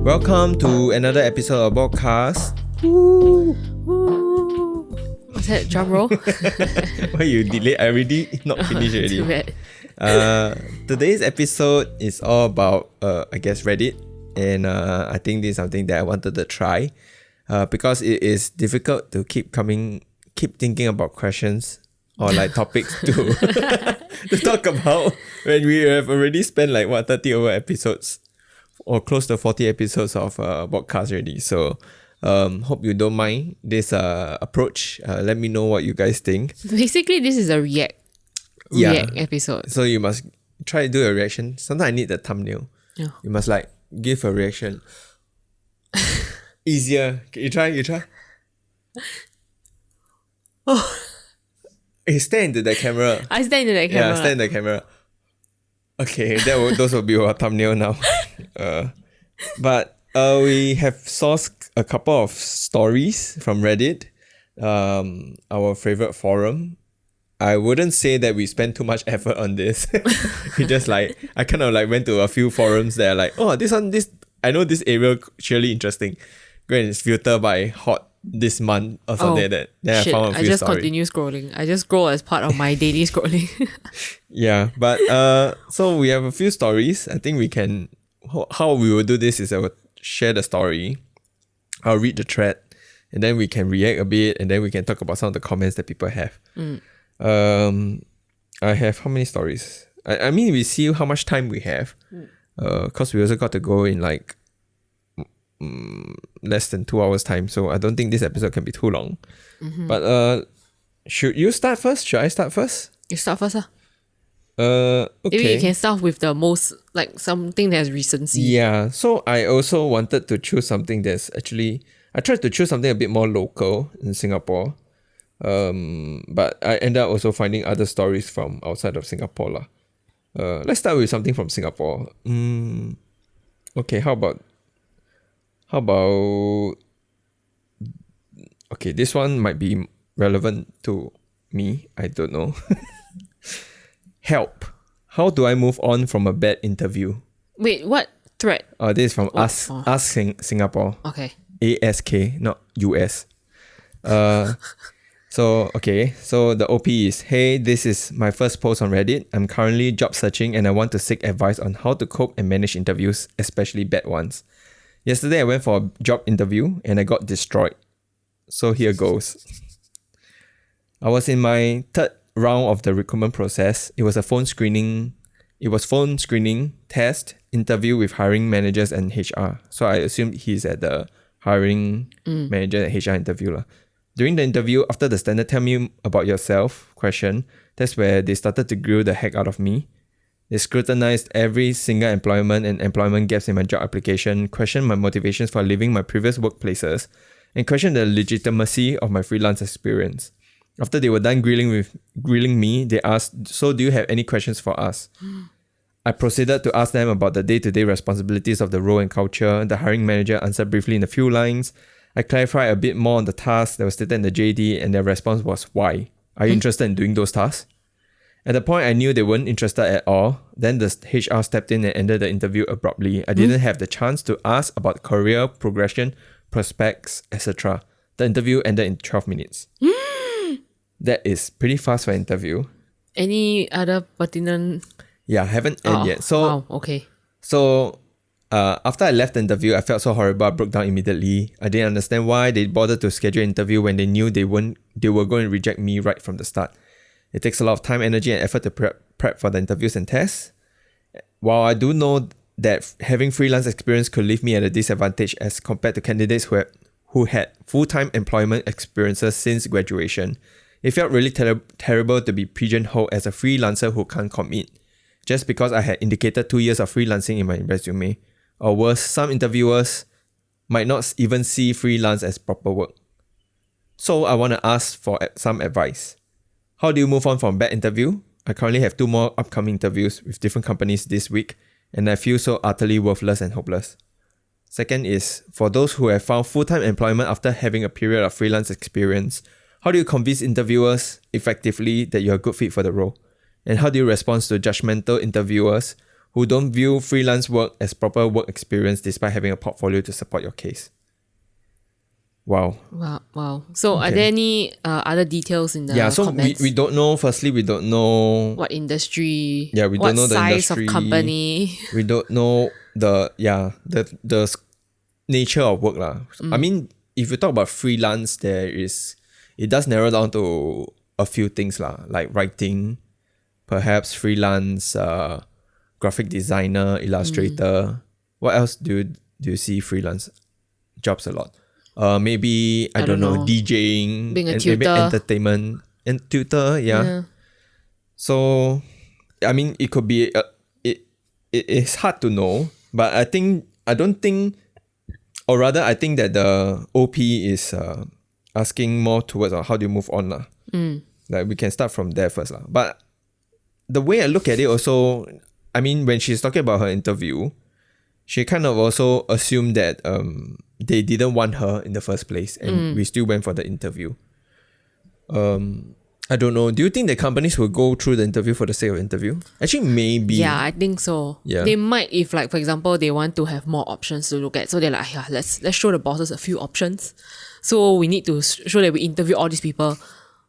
Welcome to another episode of podcast. Woo! Was that drum roll? Why you delay? I already not finished already. Too bad. Today's episode is all about I guess Reddit, and I think this is something that I wanted to try because it is difficult to keep thinking about questions or like topics to talk about when we have already spent like 30 over episodes or close to 40 episodes of podcast already. So hope you don't mind this approach. Let me know what you guys think. Basically, this is a react episode. So you must try to do a reaction. Sometimes I need the thumbnail. Yeah. You must like give a reaction. Easier. You try. Oh, Hey, stare into the camera. I stand into the camera. Yeah, stare in the camera. Okay, those will be our thumbnail now. But we have sourced a couple of stories from Reddit, our favorite forum. I wouldn't say that we spent too much effort on this. We just like, I kind of like went to a few forums that are like, oh, I know this area surely interesting. Go and filter by hot this month or something like that. Then shit, I found a few I just stories. continue scrolling. I just scroll as part of my daily scrolling. Yeah, but so we have a few stories. I think we can, how we will do this is I will share the story, I'll read the thread, and then we can react a bit, and then we can talk about some of the comments that people have. I have how many stories? I mean, we see how much time we have, because we also got to go in like less than 2 hours time, so I don't think this episode can be too long. But should you start first? Should I start first? You start first. Okay. Maybe you can start with the most, like something that has recency. Yeah, so I also wanted to choose something that's actually, I tried to choose something a bit more local in Singapore, but I ended up also finding other stories from outside of Singapore lah. Let's start with something from Singapore. Okay, how about okay, this one might be relevant to me, I don't know. Help. How do I move on from a bad interview? Wait, what thread? This is from Singapore. Okay. ASK, not US. So the OP is, hey, this is my first post on Reddit. I'm currently job searching and I want to seek advice on how to cope and manage interviews, especially bad ones. Yesterday I went for a job interview and I got destroyed. So here goes. I was in my third round of the recruitment process. It was phone screening, test, interview with hiring managers and HR. So I assumed he's at the hiring manager and HR interview lah. During the interview, after the standard tell me about yourself question, that's where they started to grill the heck out of me. They scrutinized every single employment and employment gaps in my job application, questioned my motivations for leaving my previous workplaces, and questioned the legitimacy of my freelance experience. After they were done grilling me, they asked, so do you have any questions for us? I proceeded to ask them about the day-to-day responsibilities of the role and culture. The hiring manager answered briefly in a few lines. I clarified a bit more on the tasks that was stated in the JD, and their response was, why? Are you interested in doing those tasks? At the point, I knew they weren't interested at all. Then the HR stepped in and ended the interview abruptly. I didn't have the chance to ask about career progression, prospects, etc. The interview ended in 12 minutes. That is pretty fast for an interview. Any other pertinent? Yeah, haven't ended yet. So, wow, okay. So, after I left the interview, I felt so horrible. I broke down immediately. I didn't understand why they bothered to schedule an interview when they knew they were going to reject me right from the start. It takes a lot of time, energy, and effort to prep for the interviews and tests. While I do know that having freelance experience could leave me at a disadvantage as compared to candidates who had full-time employment experiences since graduation, it felt really terrible to be pigeonholed as a freelancer who can't commit, just because I had indicated 2 years of freelancing in my resume. Or worse, some interviewers might not even see freelance as proper work. So I want to ask for some advice. How do you move on from a bad interview? I currently have 2 more upcoming interviews with different companies this week, and I feel so utterly worthless and hopeless. Second is, for those who have found full-time employment after having a period of freelance experience, how do you convince interviewers effectively that you're a good fit for the role? And how do you respond to judgmental interviewers who don't view freelance work as proper work experience despite having a portfolio to support your case. Wow. Wow. So are there any other details in the So comments? we don't know. Firstly, we don't know what industry? Yeah, we what don't know the size industry. of company? We don't know the nature of work lah. I mean, if you talk about freelance, it does narrow down to a few things lah, like writing, perhaps freelance, graphic designer, illustrator. What else do you see freelance jobs a lot? Maybe I don't know, DJing, being a and tutor, maybe entertainment and tutor. Yeah. So, I mean, it could be it is hard to know, but I think that the OP is asking more towards how do you move on lah. Like we can start from there first lah. But the way I look at it also, I mean, when she's talking about her interview, she kind of also assumed that they didn't want her in the first place, and we still went for the interview. I don't know. Do you think the companies will go through the interview for the sake of interview? Actually, maybe. Yeah, I think so. Yeah. They might, if like, for example, they want to have more options to look at. So they're like, yeah, let's show the bosses a few options. So we need to show that we interview all these people.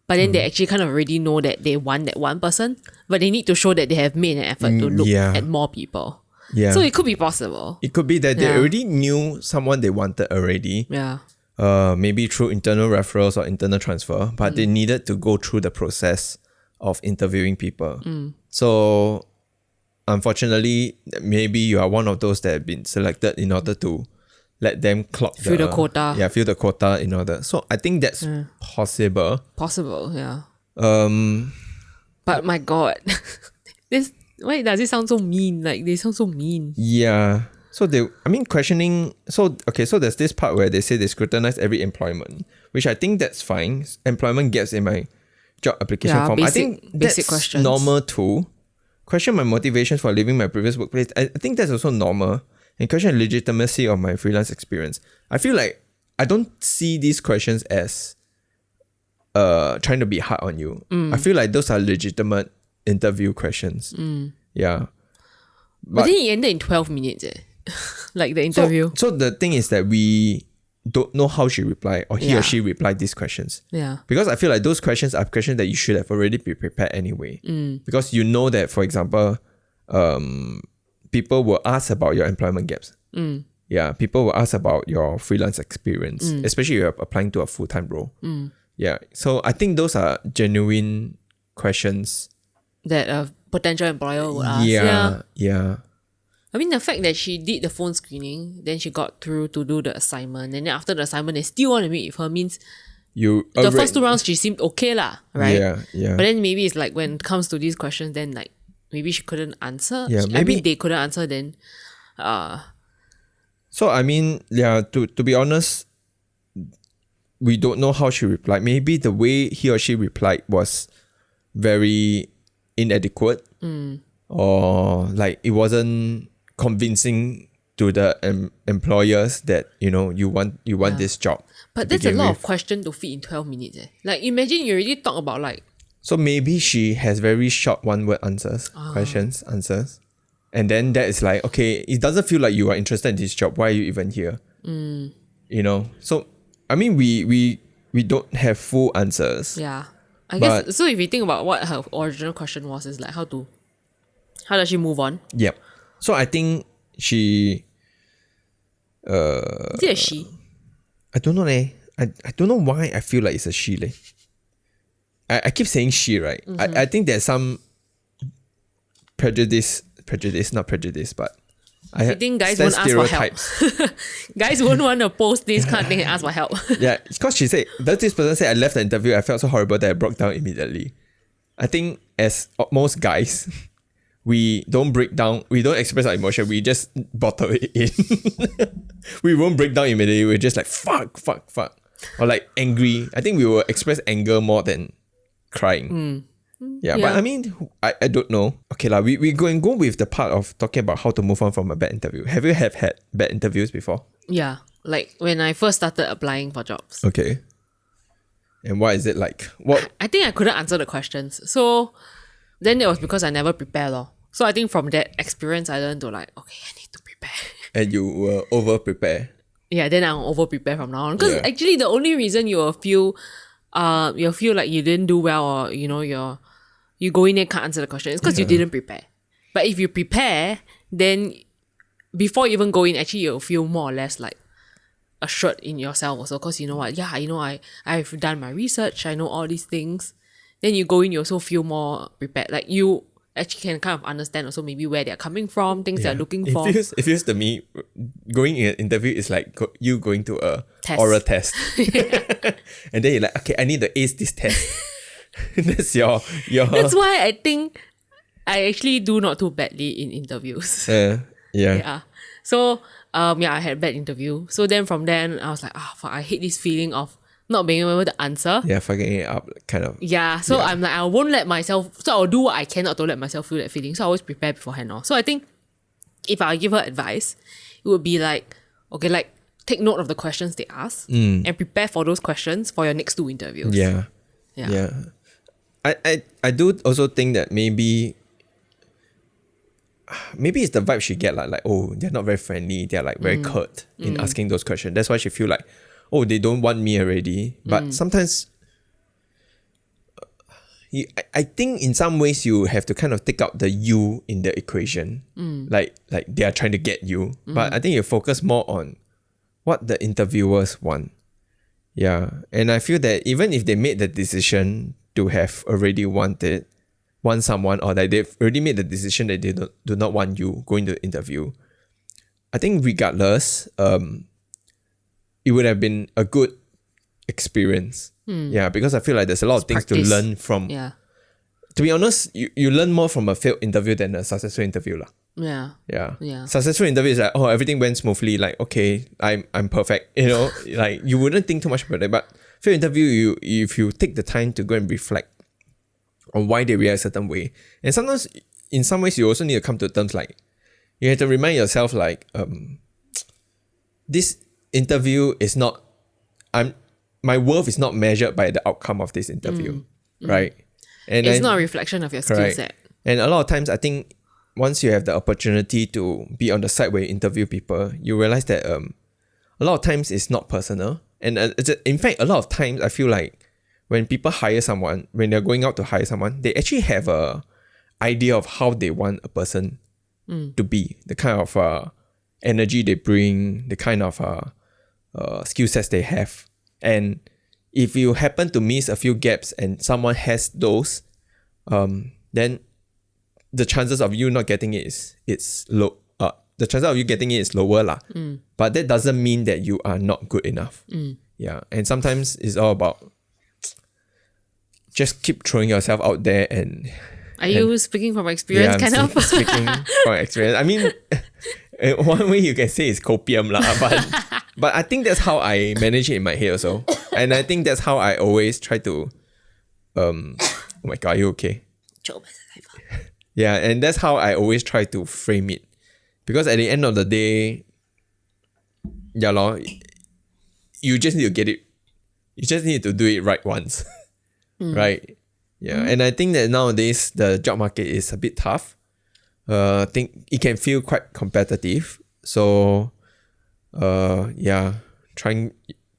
But then they actually kind of already know that they want that one person. But they need to show that they have made an effort to look at more people. Yeah. So it could be possible. It could be that they already knew someone they wanted already. Yeah. Maybe through internal referrals or internal transfer, but they needed to go through the process of interviewing people. So, unfortunately, maybe you are one of those that have been selected in order to let them clock fill the quota. Yeah, fill the quota in order. So, I think that's possible. Possible, yeah. But my God, why does it sound so mean? Like, they sound so mean. Yeah. So questioning. So there's this part where they say they scrutinize every employment, which I think that's fine. Employment gaps in my job application form. I think that's questions. Normal too. Question my motivations for leaving my previous workplace. I think that's also normal. And question the legitimacy of my freelance experience. I feel like I don't see these questions as trying to be hard on you. I feel like those are legitimate interview questions. Yeah. But then it ended in 12 minutes. Like the interview. So the thing is that we don't know how she replied or he or she replied these questions. Yeah. Because I feel like those questions are questions that you should have already been prepared anyway. Because you know that, for example, people will ask about your employment gaps. Yeah. People will ask about your freelance experience, especially if you're applying to a full-time role. Yeah. So I think those are genuine questions that a potential employer would ask. Yeah. I mean, the fact that she did the phone screening, then she got through to do the assignment, and then after the assignment, they still want to meet with her means the first 2 rounds she seemed okay lah, right? Yeah. But then maybe it's like when it comes to these questions, then like maybe she couldn't answer. Yeah, I mean, they couldn't answer then. So I mean, to be honest, we don't know how she replied. Maybe the way he or she replied was very inadequate, or like it wasn't convincing to the employers that you want this job. But that's a lot of question to fit in 12 minutes. Like imagine you already talk about like. So maybe she has very short one-word answers, answers, and then that is like, okay, it doesn't feel like you are interested in this job. Why are you even here? So I mean, we don't have full answers. Yeah, I guess so. If you think about what her original question was, is like how does she move on? Yep. So I think she. Is it a she? I don't know leh. I don't know why I feel like it's a she leh. I keep saying she, right? I think there's some prejudice, not prejudice, but I think guys won't ask for help. Guys won't want to post this kind of thing and ask for help. Yeah, because she said, this person said, I left the interview, I felt so horrible that I broke down immediately. I think as most guys, we don't break down, we don't express our emotion, we just bottle it in. We won't break down immediately, we're just like, fuck. Or like angry. I think we will express anger more than crying. Yeah, but I mean, I don't know. Okay, we go with the part of talking about how to move on from a bad interview. Have you had bad interviews before? Yeah, like when I first started applying for jobs. Okay. And what is it like? What? I think I couldn't answer the questions. So then it was because I never prepared. So I think from that experience, I learned to like, okay, I need to prepare. And you were over prepare. Yeah, then I'm over prepare from now on. Because Yeah. actually the only reason you'll feel like you didn't do well, or you go in and can't answer the question, is because you didn't prepare. But if you prepare, then before you even go in, actually you'll feel more or less like assured in yourself also, because you know what, I've done my research, I know all these things. Then you go in, you also feel more prepared. Like you actually can kind of understand also maybe where they're coming from, things they're looking for. It feels to me, going in an interview is like you going to a Test. oral test. And then you're like, okay, I need to ace this test. That's your That's why I think I actually do not too badly in interviews. yeah. So I had a bad interview. So then from then I was like, fuck, I hate this feeling of not being able to answer. Yeah, fucking it up kind of. Yeah, so I'm like, I won't let myself, so I'll do what I can not to let myself feel that feeling. So I always prepare beforehand. So I think if I give her advice, it would be like, okay, like take note of the questions they ask and prepare for those questions for your next 2 interviews. Yeah. I do also think that maybe it's the vibe she get like, oh, they're not very friendly, they're like very curt in asking those questions. That's why she feel like, oh, they don't want me already. But sometimes I think in some ways you have to kind of take out the you in the equation. Like they are trying to get you. But I think you focus more on what the interviewers want. Yeah. And I feel that even if they made the decision to have already want someone, or that they've already made the decision that they do not want you going to the interview, I think regardless, it would have been a good experience. Yeah, because I feel like there's a lot of things practice. to learn from. Yeah. To be honest, you learn more from a failed interview than a successful interview lah. Yeah. Successful interview is like, oh, everything went smoothly, like, okay, I'm perfect, like you wouldn't think too much about it. But failed interview, if you take the time to go and reflect on why they react a certain way, and sometimes in some ways you also need to come to terms like, you have to remind yourself like, this interview is not, my worth is not measured by the outcome of this interview, right? And it's not a reflection of your skill set. And a lot of times I think once you have the opportunity to be on the side where you interview people, you realize that a lot of times it's not personal. And in fact, a lot of times I feel like when people hire someone, when they're going out to hire someone, they actually have a idea of how they want a person to be, the kind of energy they bring, the kind of skill sets they have. And if you happen to miss a few gaps and someone has those, then the chances of you not getting it is low. The chances of you getting it is lower lah. But that doesn't mean that you are not good enough. Yeah, and sometimes it's all about just keep throwing yourself out there and. Are you speaking from experience, kind of? Speaking from experience. I mean, one way you can say is copium lah, but I think that's how I manage it in my head also, and I think that's how I always try to. Oh my god, are you okay? Yeah, and that's how I always try to frame it, because at the end of the day, you just need to get it. You just need to do it right once, right? Yeah, and I think that nowadays the job market is a bit tough. I think it can feel quite competitive. So, try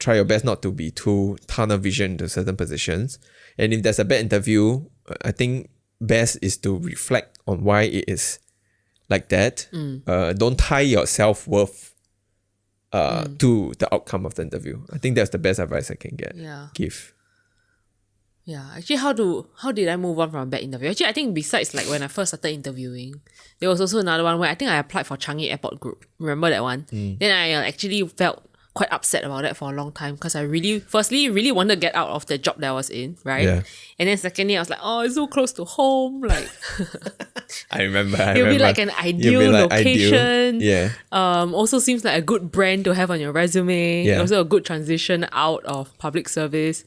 your best not to be too tunnel vision to certain positions. And if there's a bad interview, I think best is to reflect on why it is like that. Don't tie your self-worth to the outcome of the interview. I think that's the best advice I can give. Yeah, actually, how did I move on from a bad interview? Actually, I think besides like when I first started interviewing, there was also another one where I think I applied for Changi Airport Group. Remember that one? Then I actually felt quite upset about that for a long time, because I really wanted to get out of the job that I was in, right? Yeah. And then secondly, I was like, oh, it's so close to home, like I remember. It'll be like an ideal location. Yeah. Also seems like a good brand to have on your resume. Yeah. Also a good transition out of public service.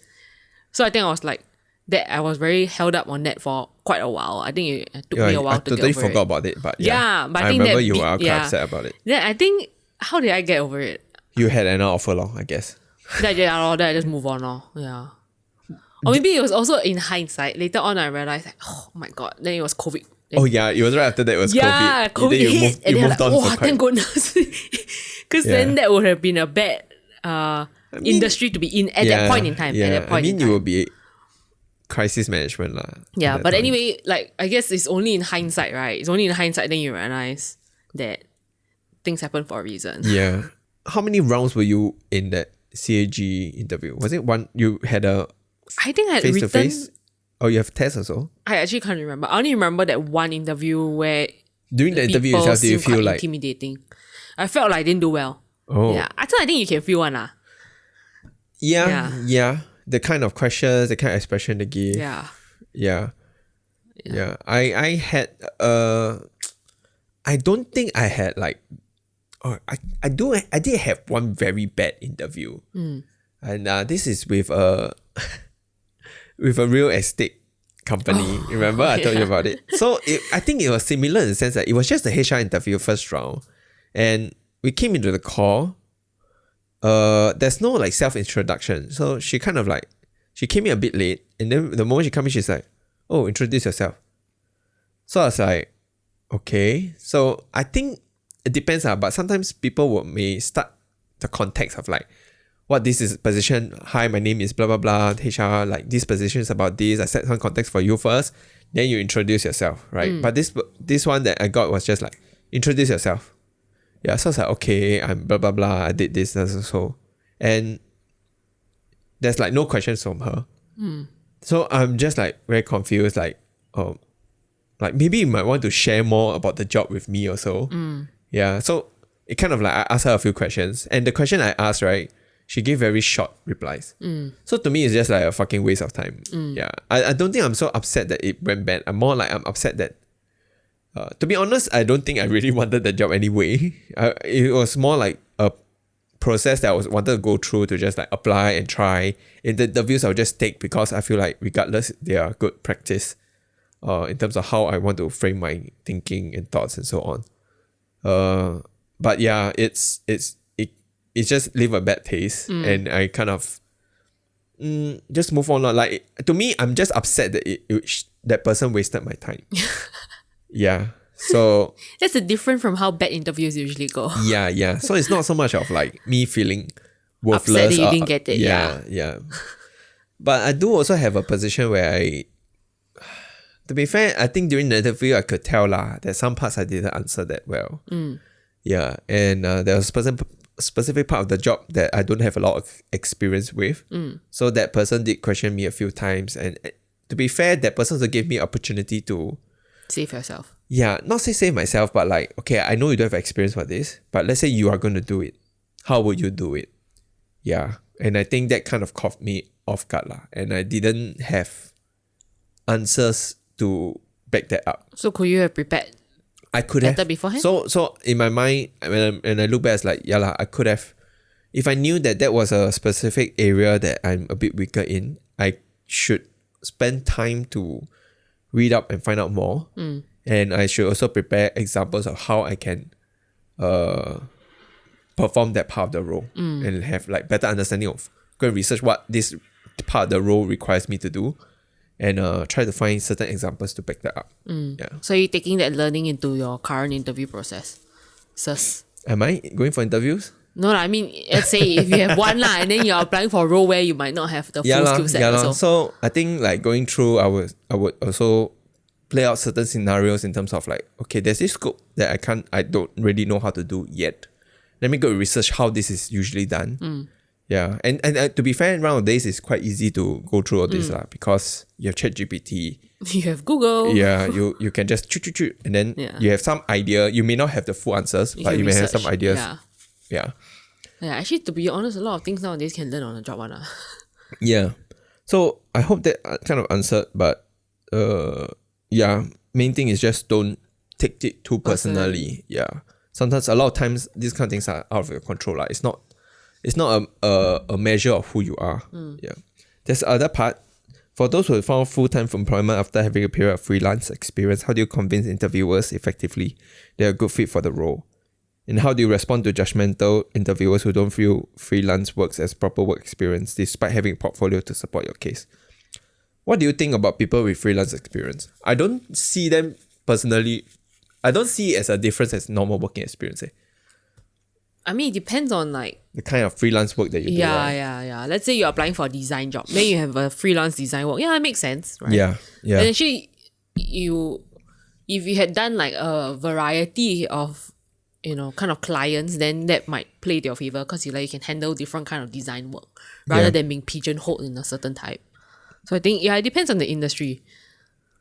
So I think I was like that. I was very held up on that for quite a while. I think it took me a while to get over it. I totally forgot about it, but but I think remember that you were quite upset about it. Then I think, how did I get over it? You had another offer long, I guess. Then I just move on. Yeah. Or maybe it was also in hindsight. Later on, I realized, like, oh my god. Then it was COVID Oh yeah, it was right after that it was Yeah, COVID. Then COVID hit, and you they're moved like, on oh, for quite... thank goodness. Because then that would have been a bad industry to be in at that point in time. Yeah, At that point in time. it will be crisis management lah. Yeah, at that but time. anyway, like I guess it's only in hindsight, right? It's only in hindsight then you realize that things happen for a reason. Yeah. How many rounds were you in that CAG interview? Was it one you had a I think I had face to written. face? Oh, you have tests also? I actually can't remember. I only remember that one interview where During the interview people itself, do you seemed quite feel like... intimidating. I felt like I didn't do well. Oh. Yeah, I think you can feel one lah. Yeah. The kind of questions, the kind of expression they give. Yeah. Yeah. I had I don't think I had like I did have one very bad interview. And this is with a with a real estate company. Remember I told you about it? So I think it was similar in the sense that it was just the HR interview first round. And we came into the call. There's no like self-introduction. So she kind of like, she came in a bit late. And then the moment she came in, she's like, oh, introduce yourself. So I was like, okay. So I think it depends, but sometimes people may start the context of like, what this is position. Hi, my name is blah, blah, blah. HR, like this position is about this. I set some context for you first. Then you introduce yourself, right? But this one that I got was just like, introduce yourself. Yeah, so I was like, okay, I'm blah, blah, blah. I did this, so. And there's like no questions from her. So I'm just like very confused, like maybe you might want to share more about the job with me also. Yeah, so it kind of like I asked her a few questions. And the question I asked, right, she gave very short replies. So to me, it's just like a fucking waste of time. Yeah, I don't think I'm so upset that it went bad. I'm more like I'm upset that, to be honest, I don't think I really wanted the job anyway. It was more like a process that I wanted to go through to just like apply and try. In the interviews, I'll just take because I feel like regardless, they are good practice in terms of how I want to frame my thinking and thoughts and so on. But yeah, it just leave a bad taste, and I kind of just move on. Like to me, I'm just upset that that person wasted my time. Yeah, so that's a different from how bad interviews usually go. Yeah. So it's not so much of like me feeling worthless. Upset that you didn't get it. Yeah. But I do also have a position where to be fair, I think during the interview I could tell that some parts I didn't answer that well. Yeah, and there was a specific part of the job that I don't have a lot of experience with. So that person did question me a few times, and to be fair, that person also gave me opportunity to save yourself. Yeah, not say save myself, but like, okay, I know you don't have experience for this, but let's say you are going to do it. How would you do it? Yeah, and I think that kind of caught me off guard and I didn't have answers to back that up. So could you have prepared? I could have beforehand. So in my mind, when I look back, it's like I could have. If I knew that was a specific area that I'm a bit weaker in, I should spend time to read up and find out more. And I should also prepare examples of how I can perform that part of the role and have like better understanding of, go and research what this part of the role requires me to do, and try to find certain examples to back that up. Yeah. So you're taking that learning into your current interview process? Am I going for interviews? No, I mean, let's say if you have one and then you're applying for a role where you might not have the full skill set also. So I think like going through, I would also play out certain scenarios in terms of like, okay, there's this scope that I don't really know how to do yet. Let me go research how this is usually done. Yeah, and to be fair, nowadays it's quite easy to go through all this because you have ChatGPT. You have Google. Yeah, you can just choo, and then you have some idea. You may not have the full answers, but you may have some ideas. Yeah. Actually, to be honest, a lot of things nowadays can learn on the job. Yeah. So I hope that kind of answered, but main thing is just don't take it too personally. Yeah. Sometimes, a lot of times, these kind of things are out of your control. It's not a measure of who you are. Yeah. There's the other part. For those who have found full-time employment after having a period of freelance experience, how do you convince interviewers effectively they're a good fit for the role? And how do you respond to judgmental interviewers who don't feel freelance works as proper work experience despite having a portfolio to support your case? What do you think about people with freelance experience? I don't see them personally, I don't see it as a difference as normal working experience. I mean, it depends on like The kind of freelance work that you do. Right? yeah. Let's say you're applying for a design job, then you have a freelance design work. Yeah, it makes sense, right? Yeah. And actually, if you had done like a variety of kind of clients, then that might play to your favor because you can handle different kind of design work rather than being pigeonholed in a certain type. So I think it depends on the industry.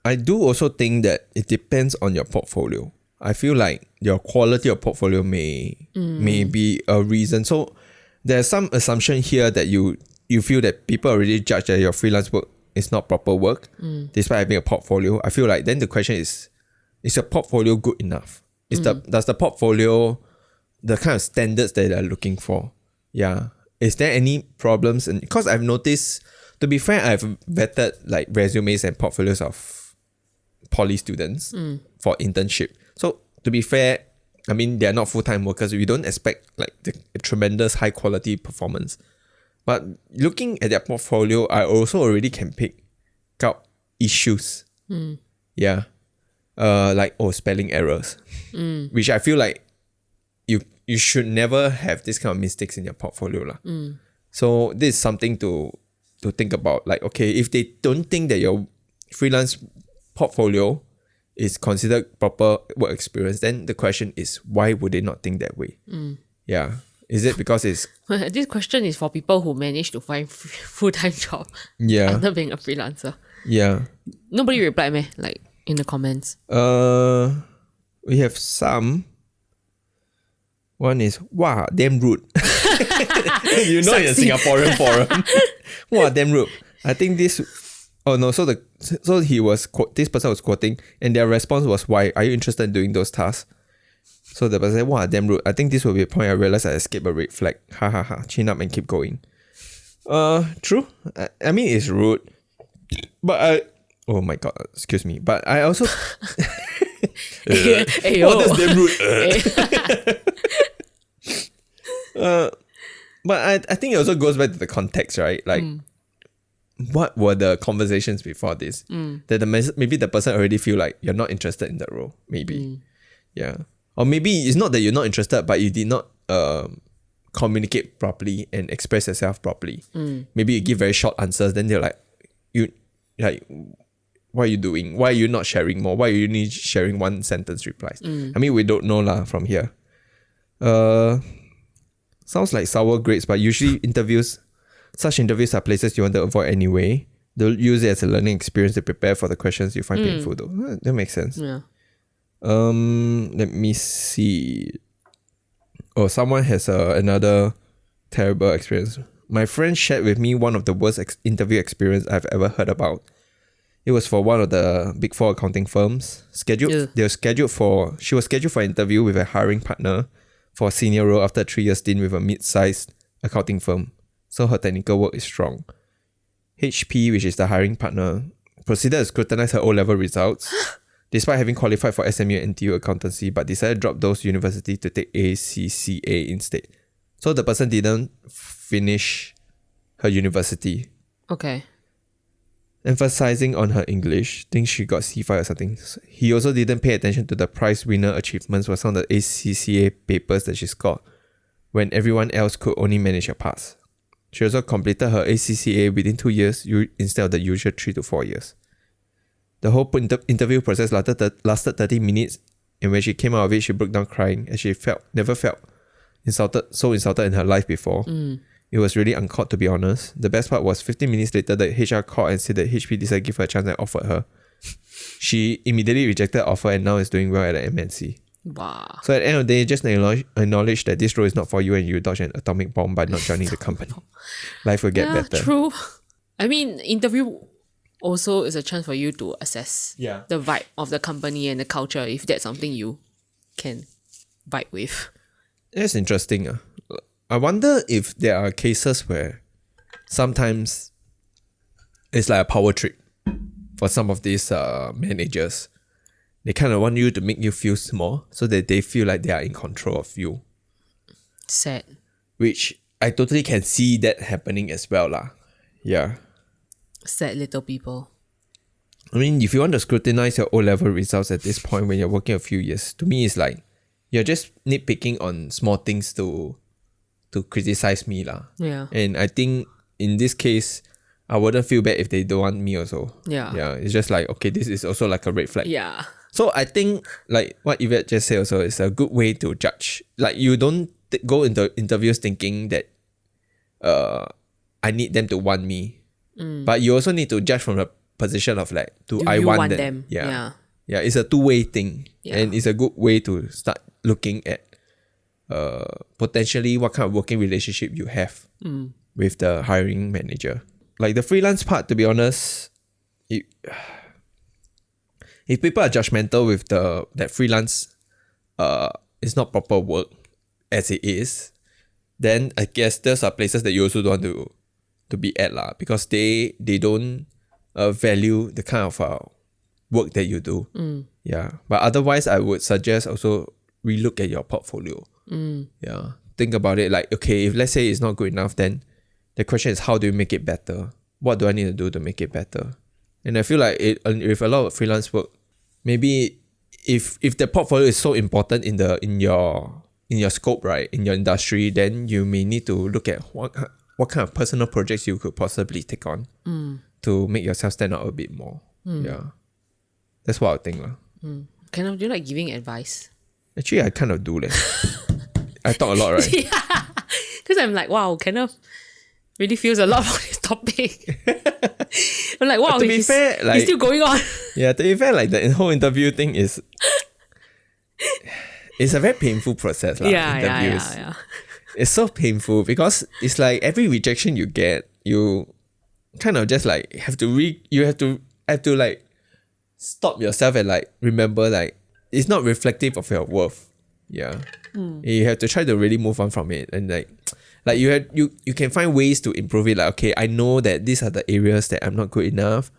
I do also think that it depends on your portfolio. I feel like your quality of portfolio may be a reason. So there's some assumption here that you feel that people already judge that your freelance work is not proper work despite having a portfolio. I feel like then the question is your portfolio good enough? Does the portfolio the kind of standards that they're looking for? Yeah. Is there any problems? And because I've noticed, to be fair, I've vetted like resumes and portfolios of poly students for internship. So to be fair, I mean, they're not full-time workers. We don't expect like the tremendous high quality performance. But looking at their portfolio, I also already can pick out issues. Yeah. Like spelling errors. Which I feel like you should never have this kind of mistakes in your portfolio. So this is something to think about. Like, okay, if they don't think that your freelance portfolio is considered proper work experience, then the question is, why would they not think that way? Yeah. Is it because it's... This question is for people who manage to find full-time job after being a freelancer. Yeah. Nobody replied me, like, in the comments. We have some. One is, wow, damn rude. You know, in a Singaporean forum. Wow, damn rude. I think this... Oh no, so this person was quoting, and their response was, why? Are you interested in doing those tasks? So the person said, wow, damn rude. I think this will be a point I realized I escaped a red flag. Ha ha ha. Chin up and keep going. True. I mean, it's rude. But oh my god, excuse me. But I also... that's damn rude. But I think it also goes back to the context, right? Like, what were the conversations before this? That maybe the person already feel like you're not interested in that role. Maybe. Yeah. Or maybe it's not that you're not interested, but you did not communicate properly and express yourself properly. Maybe you give very short answers, then they're like, what are you doing? Why are you not sharing more? Why are you only sharing one sentence replies? I mean, we don't know lah from here. Sounds like sour grapes, but usually such interviews are places you want to avoid anyway. They'll use it as a learning experience to prepare for the questions you find painful though. That makes sense. Yeah. Let me see. Oh, someone has another terrible experience. My friend shared with me one of the worst interview experience I've ever heard about. It was for one of the big 4 accounting firms. She was scheduled for an interview with a hiring partner for a senior role after a 3-year stint with a mid-sized accounting firm. So her technical work is strong. HP, which is the hiring partner, proceeded to scrutinize her O-level results despite having qualified for SMU and NTU accountancy, but decided to drop those universities to take ACCA instead. So the person didn't finish her university. Okay. Emphasizing on her English, think she got C5 or something. He also didn't pay attention to the prize winner achievements for some of the ACCA papers that she scored, when everyone else could only manage a pass. She also completed her ACCA within 2 years instead of the usual 3 to 4 years. The whole interview process lasted 30 minutes, and when she came out of it, she broke down crying, as she never felt so insulted in her life before. It was really uncalled, to be honest. The best part was 15 minutes later, the HR called and said that HP decided to give her a chance and offered her. She immediately rejected the offer and now is doing well at the MNC. Wow. So at the end of the day, just acknowledge that this role is not for you and you dodge an atomic bomb by not joining the company. Life will get better. True. I mean, interview also is a chance for you to assess the vibe of the company and the culture, if that's something you can vibe with. That's interesting. I wonder if there are cases where sometimes it's like a power trip for some of these managers. They kind of want you to make you feel small so that they feel like they are in control of you. Sad. Which I totally can see that happening as well lah. Yeah. Sad little people. I mean, if you want to scrutinize your O-level results at this point when you're working a few years, to me it's like you're just nitpicking on small things to criticize me lah. Yeah. And I think in this case, I wouldn't feel bad if they don't want me also. Yeah. Yeah. It's just like, okay, this is also like a red flag. Yeah. So I think like what Yvette just said also is a good way to judge. Like you don't go into interviews thinking that I need them to want me. But you also need to judge from the position of like, do I you want want them? them? Yeah, it's a two-way thing. Yeah. And it's a good way to start looking at potentially what kind of working relationship you have with the hiring manager. Like the freelance part, to be honest, if people are judgmental with that freelance is not proper work as it is, then I guess those are places that you also don't want to be at lah, because they don't value the kind of work that you do. Yeah. But otherwise, I would suggest also relook at your portfolio. Yeah. Think about it like, okay, if let's say it's not good enough, then the question is, how do you make it better? What do I need to do to make it better? And I feel like with a lot of freelance work, maybe if the portfolio is so important in your scope, right, in your industry, then you may need to look at what kind of personal projects you could possibly take on to make yourself stand out a bit more. Yeah. That's what I think. Kind of, do you like giving advice? Actually, I kind of do. I talk a lot, right? Yeah. Because I'm like, wow, kind of really feels a lot about this topic. I'm like, wow, to be fair, like, he's still going on. Yeah, to be fair, like the whole interview thing is it's a very painful process. Interviews. Yeah. It's so painful because it's like every rejection you get, you kind of just like have to like stop yourself and like remember like it's not reflective of your worth. Yeah. You have to try to really move on from it, and like you can find ways to improve it. Like, okay, I know that these are the areas that I'm not good enough,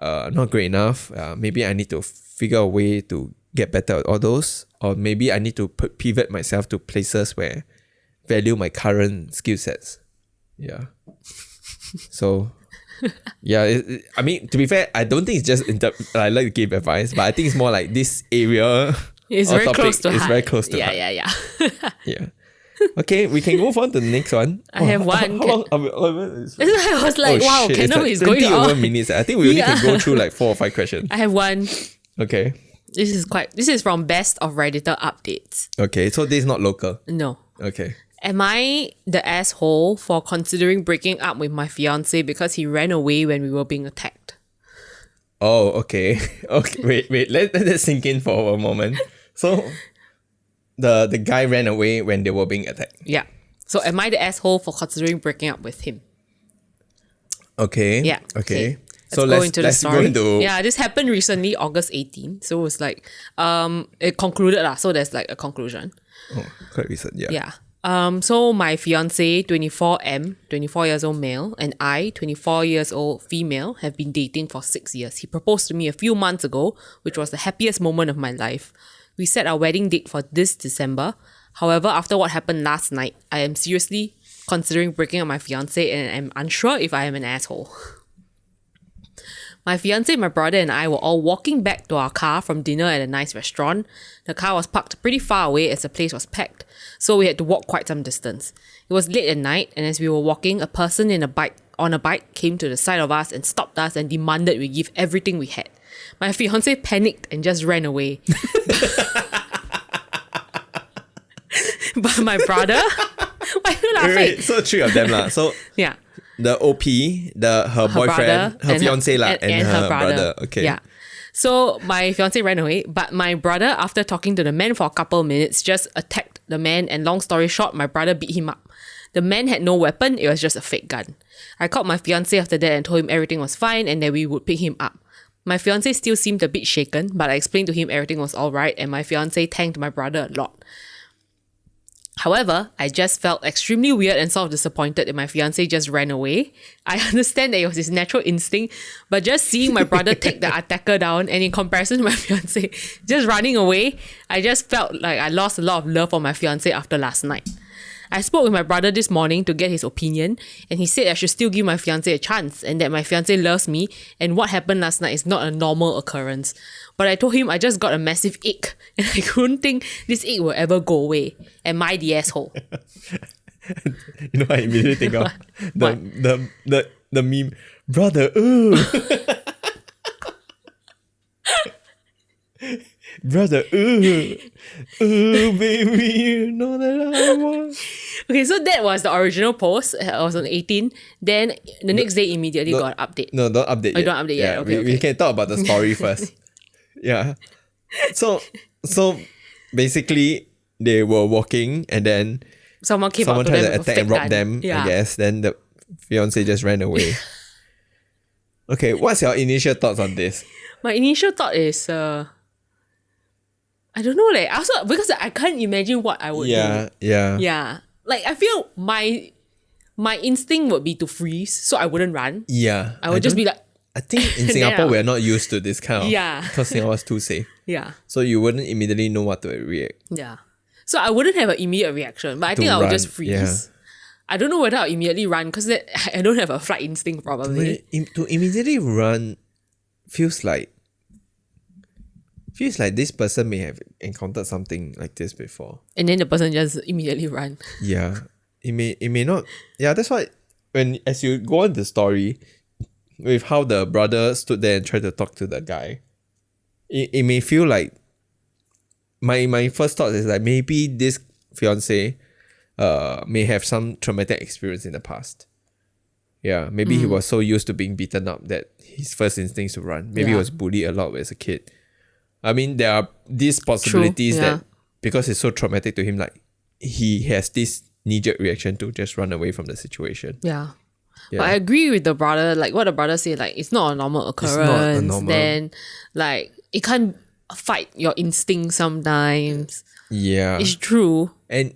not great enough. Maybe I need to figure a way to get better at all those, or maybe I need to pivot myself to places where value my current skill sets. Yeah. So yeah, I mean, to be fair, I don't think it's just I like to give advice, but I think it's more like this area. It's very close to heart. Very close to heart. Yeah. Yeah. Okay, we can move on to the next one. I have one. How long? I was like, wow, shit, Kenneth is going 20 on. over minutes. I think we only can go through like 4 or 5 questions. I have one. Okay. This is from Best of Redditor Updates. Okay, so this is not local. No. Okay. Am I the asshole for considering breaking up with my fiance because he ran away when we were being attacked? Oh, okay. Okay, wait. Let that sink in for a moment. So, the guy ran away when they were being attacked. Yeah. So am I the asshole for considering breaking up with him? Okay. Yeah. Okay. Let's go into the story. Go into... Yeah, this happened recently, August 18. So it was like, it concluded lah. So there's like a conclusion. Oh, quite recent. Yeah. Yeah. So my fiance, 24 years old male, and I, 24 years old female, have been dating for 6 years. He proposed to me a few months ago, which was the happiest moment of my life. We set our wedding date for this December. However, after what happened last night, I am seriously considering breaking up my fiance and I'm unsure if I am an asshole. My fiance, my brother, and I were all walking back to our car from dinner at a nice restaurant. The car was parked pretty far away as the place was packed, so we had to walk quite some distance. It was late at night, and as we were walking, a person on a bike came to the side of us and stopped us and demanded we give everything we had. My fiance panicked and just ran away. But my brother... Why are you laughing? Wait, so 3 of them lah. So yeah. The OP, her boyfriend, her fiance lah, and her brother. Okay. Yeah. So my fiance ran away, but my brother, after talking to the man for a couple of minutes, just attacked the man, and long story short, my brother beat him up. The man had no weapon, it was just a fake gun. I called my fiance after that and told him everything was fine and that we would pick him up. My fiance still seemed a bit shaken, but I explained to him everything was alright and my fiance thanked my brother a lot. However, I just felt extremely weird and sort of disappointed that my fiance just ran away. I understand that it was his natural instinct, but just seeing my brother take the attacker down and in comparison to my fiance just running away, I just felt like I lost a lot of love for my fiance after last night. I spoke with my brother this morning to get his opinion, and he said I should still give my fiance a chance and that my fiance loves me and what happened last night is not a normal occurrence. But I told him I just got a massive ache and I couldn't think this ache will ever go away. Am I the asshole? You know what I immediately think of? The meme, brother, brother, baby, you know that I want. Okay, so that was the original post. I was on 18. Then the next day immediately got an update. No, don't update yet. Oh, don't update yet. Okay, we can talk about the story first. Yeah. So basically they were walking and then Someone came up to tried them to with a attack and fake rob gun. them, Yeah. I guess. Then the fiance just ran away. Okay, what's your initial thoughts on this? My initial thought is, I don't know, like, also because I can't imagine what I would do. Yeah. Yeah. Like, I feel my instinct would be to freeze, so I wouldn't run. Yeah. I would just be like, I think in Singapore we're not used to this kind of, Yeah. because Singapore's too safe. yeah, So you wouldn't immediately know what to react. yeah. So I wouldn't have an immediate reaction, but I think I would run, just freeze. yeah. I don't know whether I'll immediately run because I don't have a flight instinct probably. To immediately run feels like this person may have encountered something like this before. And then the person just immediately run. Yeah. It may not. Yeah, that's why as you go on the story with how the brother stood there and tried to talk to the guy, it may feel like my first thought is like maybe this fiance may have some traumatic experience in the past. Yeah, maybe he was so used to being beaten up that his first instinct is to run. Maybe he was bullied a lot as a kid. I mean, there are these possibilities that because it's so traumatic to him, like he has this knee-jerk reaction to just run away from the situation. Yeah. Yeah. But I agree with the brother, like what the brother said, like it's not a normal occurrence. not a normal- Then like it can't fight your instinct sometimes. Yeah. It's true. And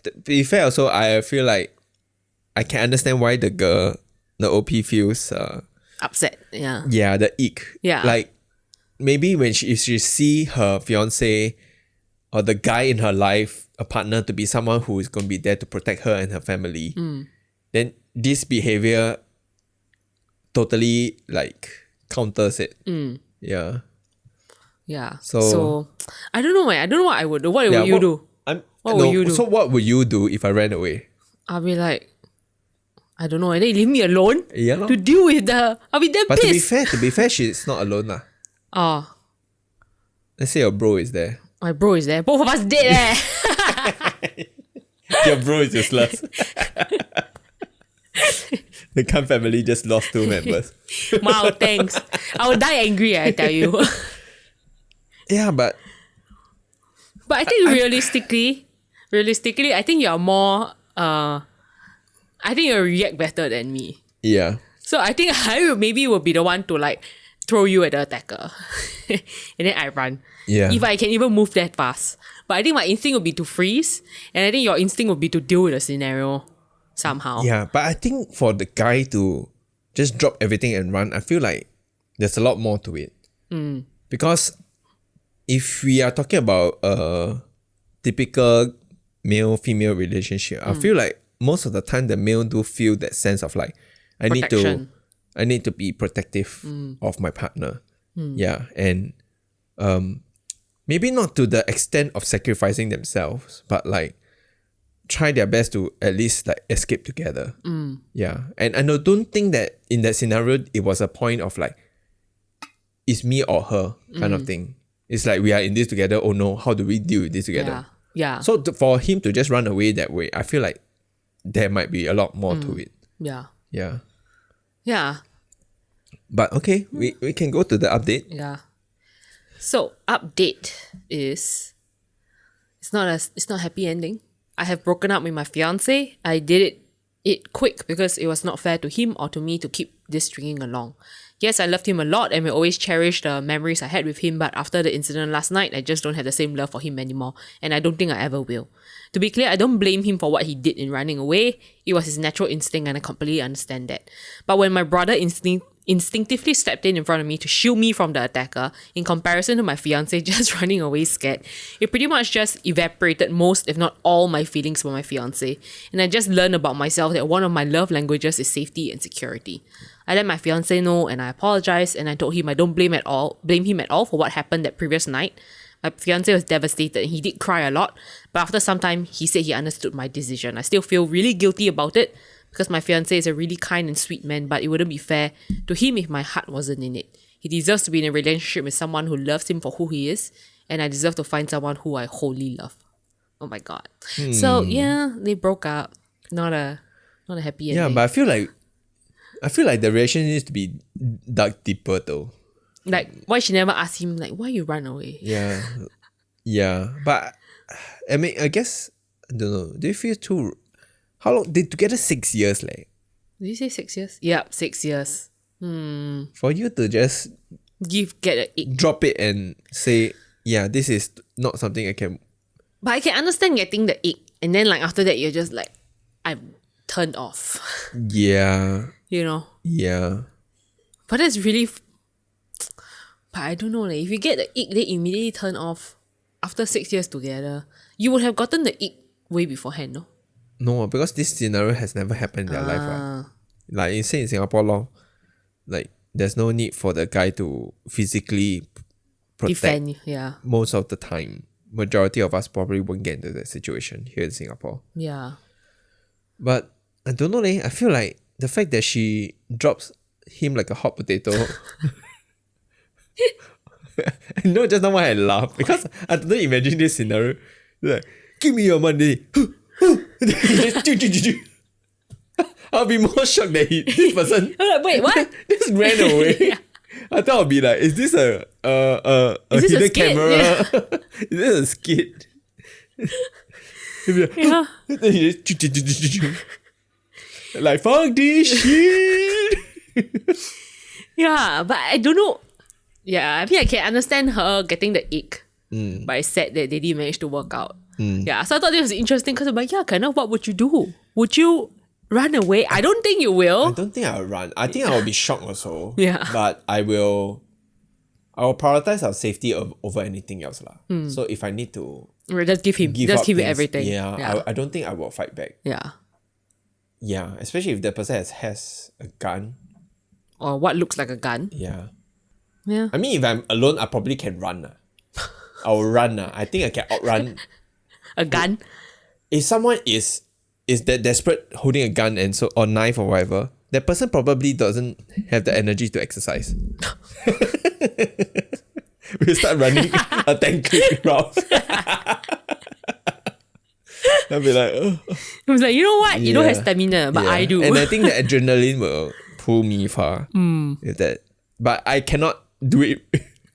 to be fair also, I feel like I can understand why the OP feels Upset. Yeah. the ick. Yeah. Like maybe if she see her fiance or the guy in her life, a partner, to be someone who is going to be there to protect her and her family, then this behavior totally like counters it. Yeah. Yeah. So- So I don't know, man. I don't know what I would do. What would you do? What would you do? So what would you do if I ran away? I'll be like, I don't know. And then you leave me alone Yeah, lor. to deal with I'll be damn But pissed. to be fair, she's not alone lah. Oh, Let's say your bro is there. my bro is there. Both of us dead eh. Your bro is useless. The Khan family just lost 2 members. Wow, thanks. I would die angry, I tell you. Yeah, but But I think realistically, I think you're more. I think you'll react better than me. yeah. So I think I will be the one to like throw you at the attacker, and then I run. Yeah. If I can even move that fast, but I think my instinct would be to freeze, and I think your instinct would be to deal with the scenario somehow. Yeah, but I think for the guy to just drop everything and run, I feel like there's a lot more to it. Because if we are talking about a typical male-female relationship, I feel like most of the time the male do feel that sense of like, I need to be protective of my partner. Yeah, and maybe not to the extent of sacrificing themselves, but like try their best to at least like escape together. Yeah, and I don't think that in that scenario it was a point of like it's me or her kind of thing. It's like we are in this together. Oh no, how do we deal with this together? Yeah. So for him to just run away that way, I feel like there might be a lot more to it. Yeah. Yeah. Yeah. But okay, we can go to the update. Yeah. So update is it's not a happy ending. I have broken up with my fiance. I did it quick because it was not fair to him or to me to keep this stringing along. Yes, I loved him a lot and will always cherish the memories I had with him, but after the incident last night, I just don't have the same love for him anymore, and I don't think I ever will. To be clear, I don't blame him for what he did in running away. It was his natural instinct and I completely understand that. But when my brother instinctively stepped in front of me to shield me from the attacker in comparison to my fiance just running away scared. It pretty much just evaporated most, if not all, my feelings for my fiance. And I just learned about myself that one of my love languages is safety and security. I let my fiance know and I apologized and I told him I don't blame him at all for what happened that previous night. My fiance was devastated and he did cry a lot, but after some time he said he understood my decision. I still feel really guilty about it because my fiance is a really kind and sweet man, but it wouldn't be fair to him if my heart wasn't in it. He deserves to be in a relationship with someone who loves him for who he is, and I deserve to find someone who I wholly love. Oh my god. So yeah, they broke up. Not a happy ending. Yeah, but I feel like the relation needs to be dug deeper though. Like, why she never asked him, like, why you run away? Yeah. Yeah. But I mean, I guess, I don't know. Do you feel too... How long? They together 6 years, like. Did you say 6 years? Yep, 6 years. For you to just Get a ick. drop it and say, yeah, this is not something I can... But I can understand getting the ick. And then like after that, you're just like, I'm turned off. Yeah. You know? Yeah. But that's really... But I don't know, like, if you get the ick, then immediately turn off after 6 years together, you would have gotten the ick way beforehand, no? No, because this scenario has never happened in their life. Right? Like you say in Singapore law, like there's no need for the guy to physically protect Defend, yeah. most of the time. Majority of us probably won't get into that situation here in Singapore. Yeah. But I don't know, I feel like the fact that she drops him like a hot potato. I know just now why I laugh, because I don't imagine this scenario. Like, give me your money. I'll be more shocked that this person Wait, what? just ran away. Yeah. I thought I'd be like, is this a Is this a hidden skit? camera? Yeah. Is this a skit? He'd be like, Yeah. then he just like, fuck this shit. Yeah, but I don't know. Yeah, I mean, I can understand her getting the ick. But it's sad that they didn't manage to work out. Yeah, so I thought this was interesting because I'm like, yeah, kind of, what would you do? Would you run away? I don't think you I will. don't think I'll run. I think I'll be shocked also. Yeah. But I will prioritize our safety over anything else. So if I need to Or just give him give up things, everything, Yeah. I don't think I will fight back. Yeah. Yeah, especially if the person has a gun. Or what looks like a gun. Yeah. Yeah. I mean, if I'm alone, I probably can run. I'll run. I think I can outrun. A gun? If someone is that desperate holding a gun and so or knife or whatever, that person probably doesn't have the energy to exercise. We'll start running a 10-click route. I'll be like, oh. I was like, you know what? You don't have Yeah. stamina, but Yeah. I do. And I think the adrenaline will pull me far. With that. But I cannot do it.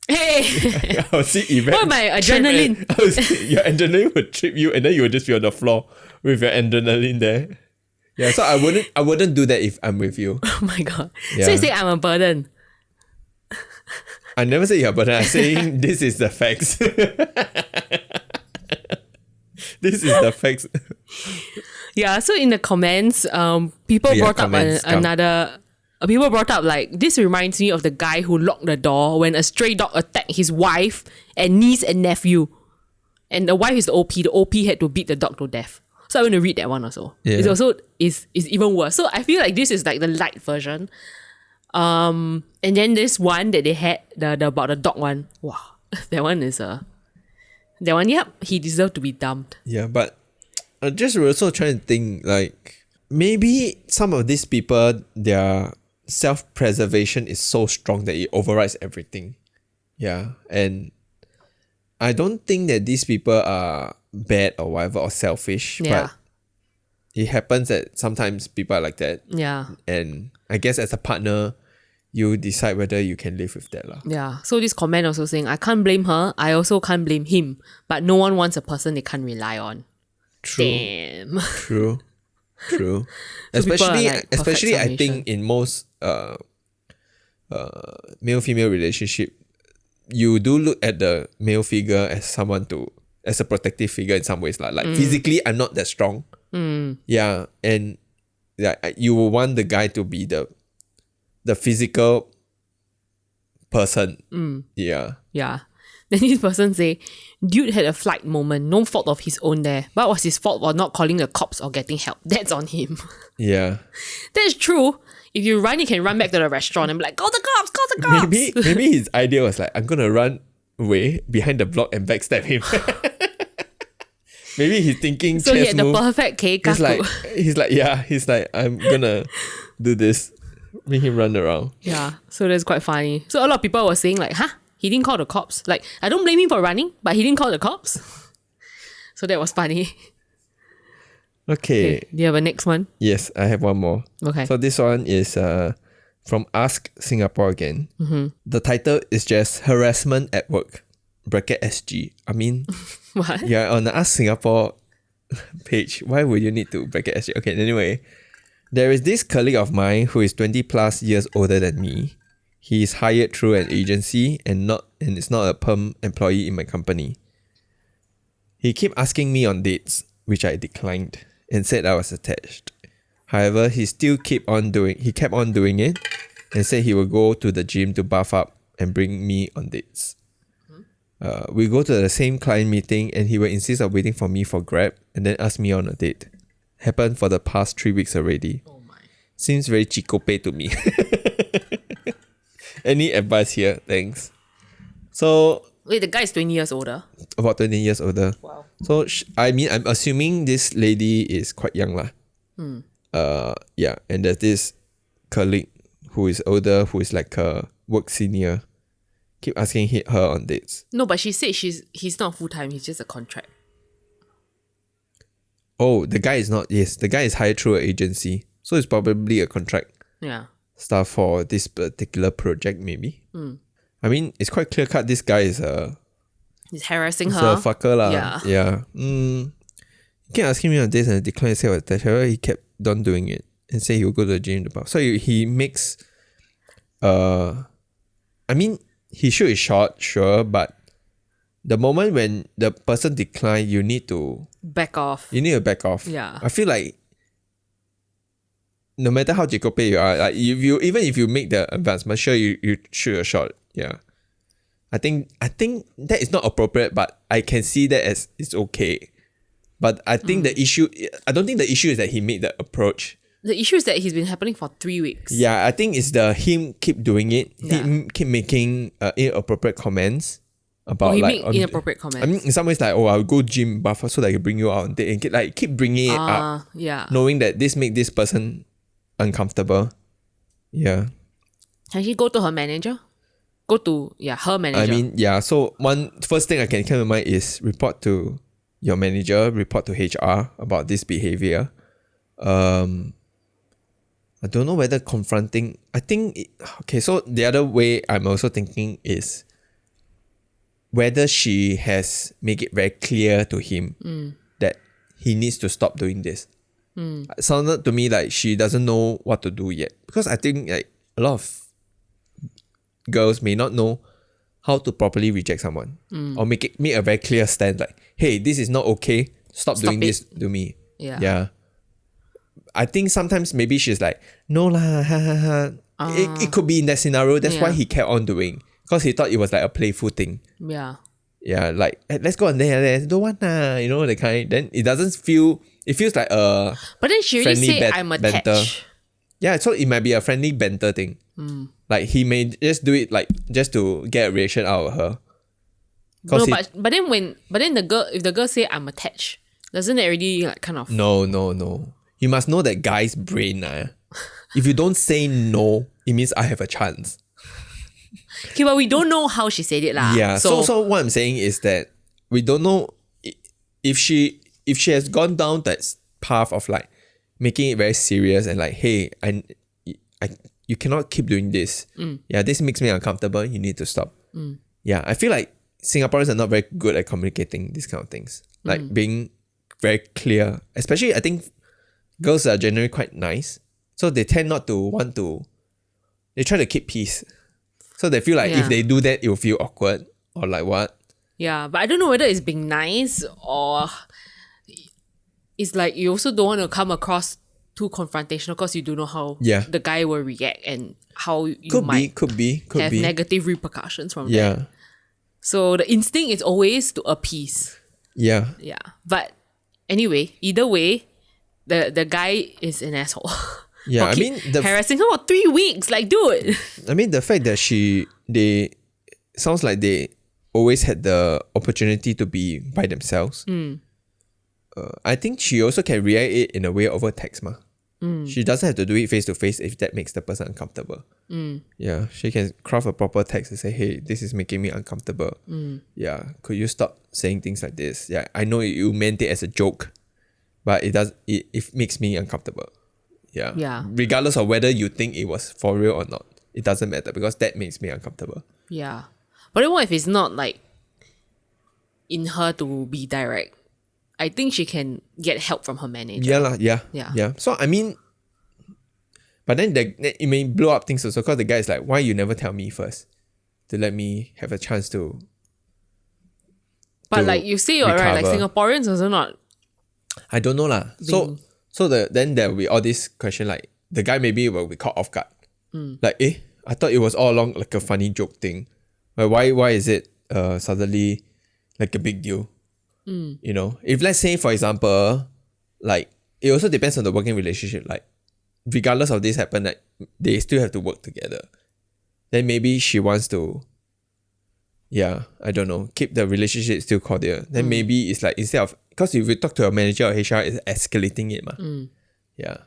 Hey! I'll see Yvette. What, my trip adrenaline? and- I will see, your adrenaline would trip you and then you will just be on the floor with your adrenaline there. Yeah, so I wouldn't do that if I'm with you. Oh my god. Yeah. So you say I'm a burden. I never say you're, but I'm saying this is the facts. This is the facts. Yeah, so in the comments, people Yeah, brought up comments, come. another... people brought up like, this reminds me of the guy who locked the door when a stray dog attacked his wife and niece and nephew. And the wife is the OP. The OP had to beat the dog to death. So I want to read that one also. Yeah. It's also is even worse. So I feel like this is like the light version. And then this one that they had, the about the dog one. Wow. That one is that one, yep, he deserved to be dumped. Yeah, but I just also trying to think like maybe some of these people, their self-preservation is so strong that it overrides everything. Yeah, and I don't think that these people are bad or whatever or selfish, Yeah. but it happens that sometimes people are like that. Yeah. And I guess as a partner, you decide whether you can live with that. Yeah. So this comment also saying, I can't blame her. I also can't blame him. But no one wants a person they can't rely on. True. Damn. True. So especially people are like perfect especially I summation. think in most male-female relationship, you do look at the male figure as as a protective figure in some ways. Like physically, I'm not that strong. Yeah. And yeah, you will want the guy to be the the physical person. Yeah. Yeah. Then this person say, dude had a flight moment, no fault of his own there. What was his fault for not calling the cops or getting help? That's on him. Yeah. That's true. If you run, you can run back to the restaurant and be like, call the cops, call the cops. Maybe his idea was like, I'm gonna run away behind the block and backstab him. Maybe he's thinking So he chess had the move. perfect K He's like, I'm gonna do this. Make him run around. Yeah, so that's quite funny. So a lot of people were saying like, he didn't call the cops. Like, I don't blame him for running, but he didn't call the cops. So that was funny. Okay. Do you have a next one? Yes, I have one more. Okay. So this one is from Ask Singapore again. The title is just Harassment at Work, (SG). I mean, What? yeah, on the Ask Singapore page, why would you need to (SG)? Okay, anyway, there is this colleague of mine who is 20 plus years older than me. He is hired through an agency and is not a perm employee in my company. He kept asking me on dates, which I declined and said I was attached. However, he kept on doing it and said he will go to the gym to buff up and bring me on dates. We go to the same client meeting and he will insist on waiting for me for Grab and then ask me on a date. Happened for the past 3 weeks already. Oh my. Seems very chicope to me. Any advice here? Thanks. So, Wait, the guy is 20 years older. about 20 years older. Wow. So, I'm assuming this lady is quite young lah. Yeah, and there's this colleague who is older, who is like a work senior. Keep asking her on dates. No, but she said he's not full-time, he's just a contract. Oh, the guy is not. Yes, the guy is hired through an agency. So it's probably a contract Yeah. stuff for this particular project, maybe. I mean, it's quite clear cut. This guy is He's harassing a her. fucker lah. Yeah. Yeah. He kept asking me on dates and I declined to say I was attached. However, he kept on doing it and say he will go to the gym to buff. So he makes I mean, his shoe is short, sure, but the moment when the person decline, you need to Back off. back off. Yeah. I feel like no matter how Jacobe you are, like even if you make the advancement, sure you shoot your shot. Yeah. I think that is not appropriate, but I can see that as it's okay. But I think I don't think the issue is that he made the approach. The issue is that he's been happening for 3 weeks. Yeah, I think it's him keep doing it. Yeah. He keep making inappropriate comments about He like made inappropriate comments. I mean, in some ways, like, I'll go gym buffer so that I can bring you out on date and keep bringing it up, Yeah. knowing that this make this person uncomfortable. Yeah. Can she go to her manager? Go to her manager. I mean, yeah. So first thing I can come to mind is report to your manager, report to HR about this behavior. I don't know whether confronting. I think okay. So the other way I'm also thinking is whether she has make it very clear to him that he needs to stop doing this. It sounded to me like she doesn't know what to do yet, because I think like a lot of girls may not know how to properly reject someone or make a very clear stand like, hey, this is not okay. Stop doing this to me. Yeah. I think sometimes maybe she's like, no lah, ha ha ha. It could be in that scenario. That's why he kept on doing, because he thought it was like a playful thing. Yeah. Yeah, like, let's go on there. Don't want lah, the kind. Then it doesn't feel. It feels like a. But then she already friendly said I'm attached. banter. Yeah, so it might be a friendly banter thing. Like he may just do it like just to get a reaction out of her. No, but then the girl, if the girl say I'm attached, doesn't it already like kind of? No. You must know that guy's brain. If you don't say no, it means I have a chance. Okay, but we don't know how she said it lah. Yeah. So what I'm saying is that we don't know if she has gone down that path of like making it very serious and like, hey, you cannot keep doing this. Yeah, this makes me uncomfortable. You need to stop. Yeah, I feel like Singaporeans are not very good at communicating these kind of things. Like being very clear. Especially, I think girls are generally quite nice. So they tend not to want to... They try to keep peace. So they feel like if they do that, it will feel awkward. Or like what? Yeah, but I don't know whether it's being nice or... It's like you also don't want to come across too confrontational because you don't know how Yeah. the guy will react and how you Could might be. have negative repercussions from that. Yeah. So the instinct is always to appease. Yeah. Yeah. But anyway, either way, the guy is an asshole. Yeah, I mean, harassing her for 3 weeks. Like, dude. I mean, the fact that sounds like they always had the opportunity to be by themselves. I think she also can react it in a way over text, ma. She doesn't have to do it face to face if that makes the person uncomfortable. Yeah, she can craft a proper text and say, hey, this is making me uncomfortable. Yeah, could you stop saying things like this? Yeah, I know you meant it as a joke, but it makes me uncomfortable. Yeah. Regardless of whether you think it was for real or not, it doesn't matter because that makes me uncomfortable. Yeah. But then what if it's not like in her to be direct? I think she can get help from her manager. Yeah. So I mean, but then it may blow up things also because the guy is like, why you never tell me first to let me have a chance to. But like you say, right, like Singaporeans also not. I don't know lah. Then there will be all this question like the guy maybe will be caught off guard. Like, I thought it was all along like a funny joke thing. But why is it suddenly like a big deal? You know, if let's say for example, like it also depends on the working relationship. Like, regardless of this happen, like they still have to work together. Then maybe she wants to, I don't know, keep the relationship still cordial. Then maybe it's like instead of, because if you talk to a manager or HR, it's escalating it, ma. Yeah.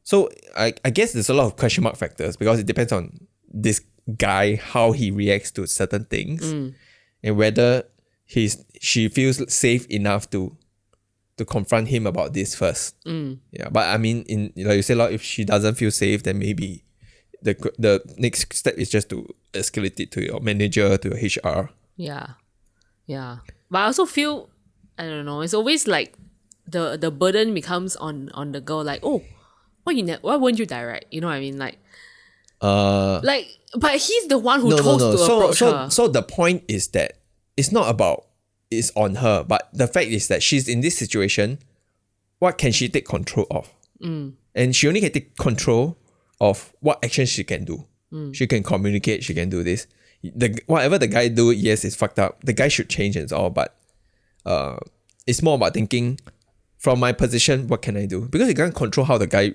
So I guess there's a lot of question mark factors because it depends on this guy, how he reacts to certain things, and whether she feels safe enough to confront him about this first. Yeah, but I mean, in like you said, if she doesn't feel safe, then maybe the next step is just to escalate it to your manager, to your HR. Yeah. But I also feel, I don't know, it's always like the burden becomes on the girl. Like, oh, why weren't you direct? You know what I mean? Like, but he's the one who chose to approach her. So the point is that it's not about it's on her, but the fact is that she's in this situation. What can she take control of? And she only can take control of what action she can do. She can communicate. She can do this. Whatever the guy do, yes, it's fucked up. The guy should change and all, but it's more about thinking from my position, what can I do? Because you can't control how the guy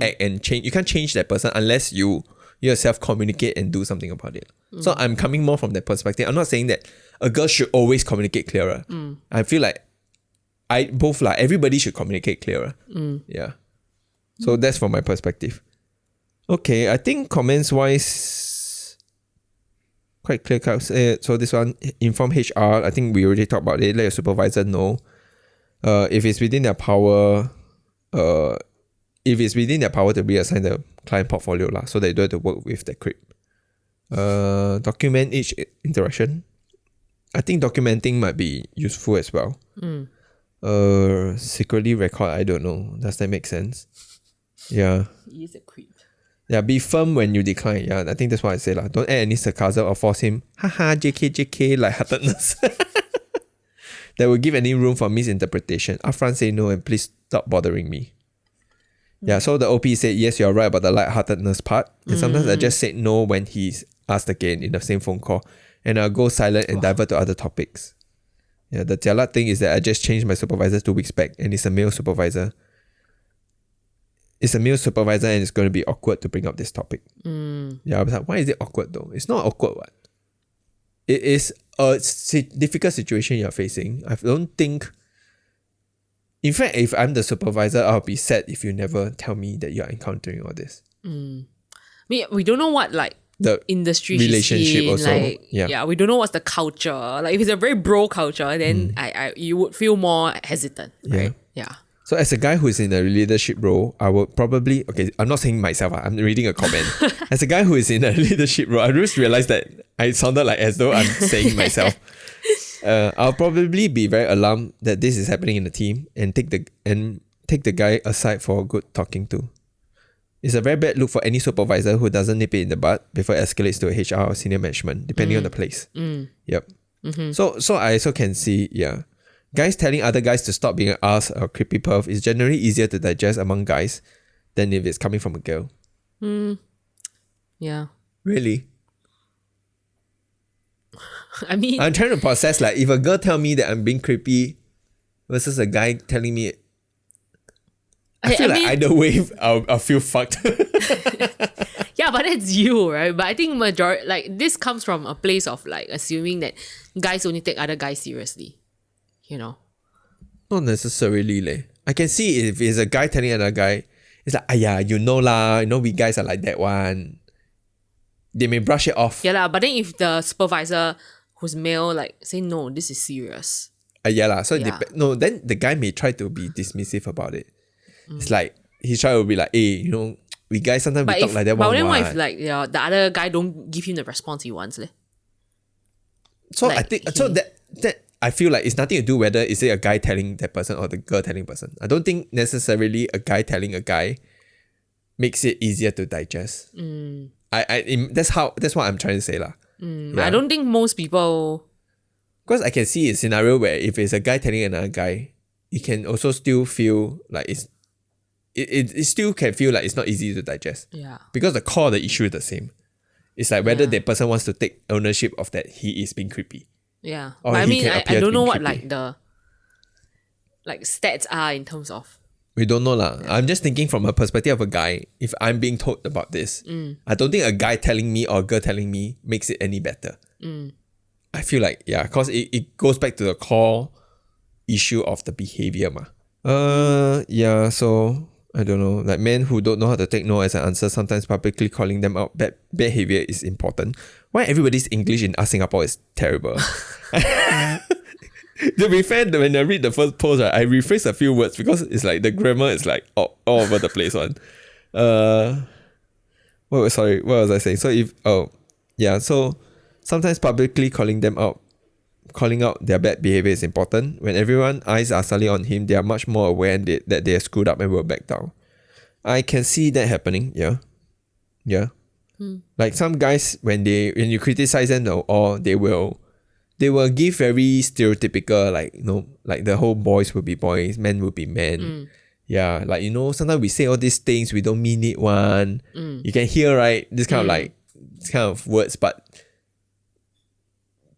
act and change. You can't change that person unless you yourself communicate and do something about it. So I'm coming more from that perspective. I'm not saying that a girl should always communicate clearer. I feel like everybody should communicate clearer. Yeah. So that's from my perspective. Okay, I think comments wise, quite clear cut. So this one, inform HR. I think we already talked about it. Let your supervisor know. If it's within their power, to reassign the client portfolio so they don't have to work with the creep. Document each interaction. I think documenting might be useful as well. Secretly record, I don't know. Does that make sense? Yeah. He is a creep. Yeah, be firm when you decline. Yeah, I think that's what I say. Don't add any sarcasm or force him, haha, JK, lightheartedness. That will give any room for misinterpretation. Upfront say no and please stop bothering me. Yeah, so the OP said, yes, you're right about the lightheartedness part. And sometimes I just said no when he's asked again in the same phone call. And I'll go silent and divert to other topics. Yeah, the jialat thing is that I just changed my supervisor 2 weeks back and it's a male supervisor. It's a male supervisor and it's going to be awkward to bring up this topic. Yeah, I was like, why is it awkward though? It's not awkward, what? It is a difficult situation you're facing. I don't think... In fact, if I'm the supervisor, I'll be sad if you never tell me that you're encountering all this. I mean, we don't know what the industry relationship in, also. We don't know what's the culture. Like if it's a very bro culture, then you would feel more hesitant, right? Yeah. So as a guy who is in a leadership role, I would probably, I'm not saying myself, I'm reading a comment. As a guy who is in a leadership role, I just realized that I sounded like as though I'm saying myself. I'll probably be very alarmed that this is happening in the team and take the guy aside for a good talking to. It's a very bad look for any supervisor who doesn't nip it in the bud before it escalates to HR or senior management, depending on the place. Yep. So I also can see, Guys telling other guys to stop being an ass or creepy perv is generally easier to digest among guys than if it's coming from a girl. Yeah. Really? I mean, I'm trying to process, like, if a girl tell me that I'm being creepy versus a guy telling me, I feel like either way, I'll feel fucked. yeah, but that's you, right? But I think majority, like, this comes from a place of like assuming that guys only take other guys seriously. You know? Not necessarily, leh. I can see if it's a guy telling another guy, it's like, yeah, you know lah, we guys are like that one. They may brush it off. Yeah lah, but then if the supervisor who's male, like, say no, this is serious. Yeah lah. So then the guy may try to be dismissive about it. It's like he's trying to be like, hey, we guys sometimes we talk like that. But then what if like the other guy don't give him the response he wants? So like, I think that I feel like it's nothing to do whether is it a guy telling that person or the girl telling person. I don't think necessarily a guy telling a guy makes it easier to digest. That's what I'm trying to say lah. Yeah. I don't think most people, because I can see a scenario where if it's a guy telling another guy, it can also still feel like it still can feel like it's not easy to digest. Yeah. Because the core of the issue is the same. It's like whether the person wants to take ownership of that he is being creepy. Yeah. Or but I mean, I don't know what creepy. like the stats are in terms of. We don't know lah. I'm just thinking from a perspective of a guy, if I'm being told about this, I don't think a guy telling me or a girl telling me makes it any better. I feel like, because it goes back to the core issue of the behavior ma. So I don't know. Like men who don't know how to take no as an answer, sometimes publicly calling them out bad behavior is important. Why everybody's English in us Singapore is terrible? To be fair, when I read the first post, right, I rephrase a few words because it's like the grammar is like all over the place one. What was I saying? So sometimes publicly calling out their bad behavior is important. When everyone's eyes are suddenly on him, they are much more aware that they are screwed up and will back down. I can see that happening. Yeah. Like some guys, when you criticize them, or they will give very stereotypical, like the whole boys will be boys, men will be men. Yeah, like sometimes we say all these things, we don't mean it one. You can hear, right, this kind of words, but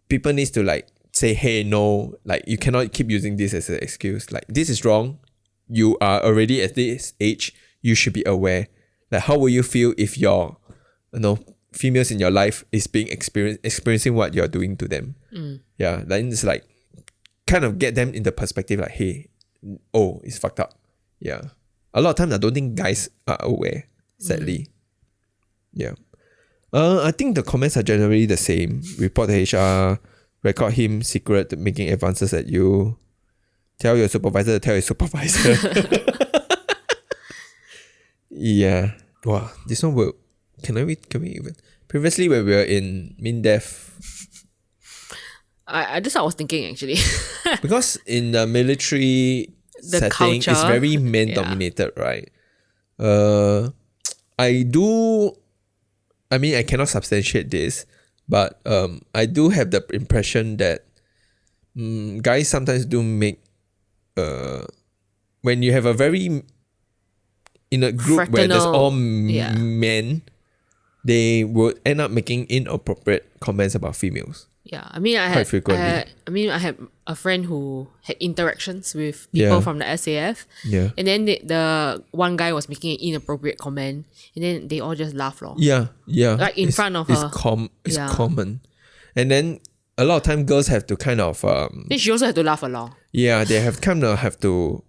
people needs to like say, hey, no, like you cannot keep using this as an excuse. Like this is wrong. You are already at this age. You should be aware. Like how will you feel if your females in your life is being experiencing what you're doing to them? Yeah, then it's like kind of get them in the perspective like, hey, it's fucked up. Yeah, a lot of times I don't think guys are aware, sadly. Yeah. I think the comments are generally the same. Report to HR, record him secret making advances at you, tell your supervisor to tell your supervisor. Yeah. Wow, this one will. Can we even? Previously, when we were in MINDEF, I just I was thinking actually. because in the military setting, culture, it's very men dominated, right? I cannot substantiate this, but I do have the impression that guys sometimes do make when you have a very in a group where there's all men, they would end up making inappropriate comments about females. Yeah, I mean, I had a friend who had interactions with people from the SAF. Yeah. And then the one guy was making an inappropriate comment, and then they all just laugh lor. Yeah. Like in front of her. It's common. And then a lot of time girls have to kind of then she also had to laugh along. Yeah, they have to.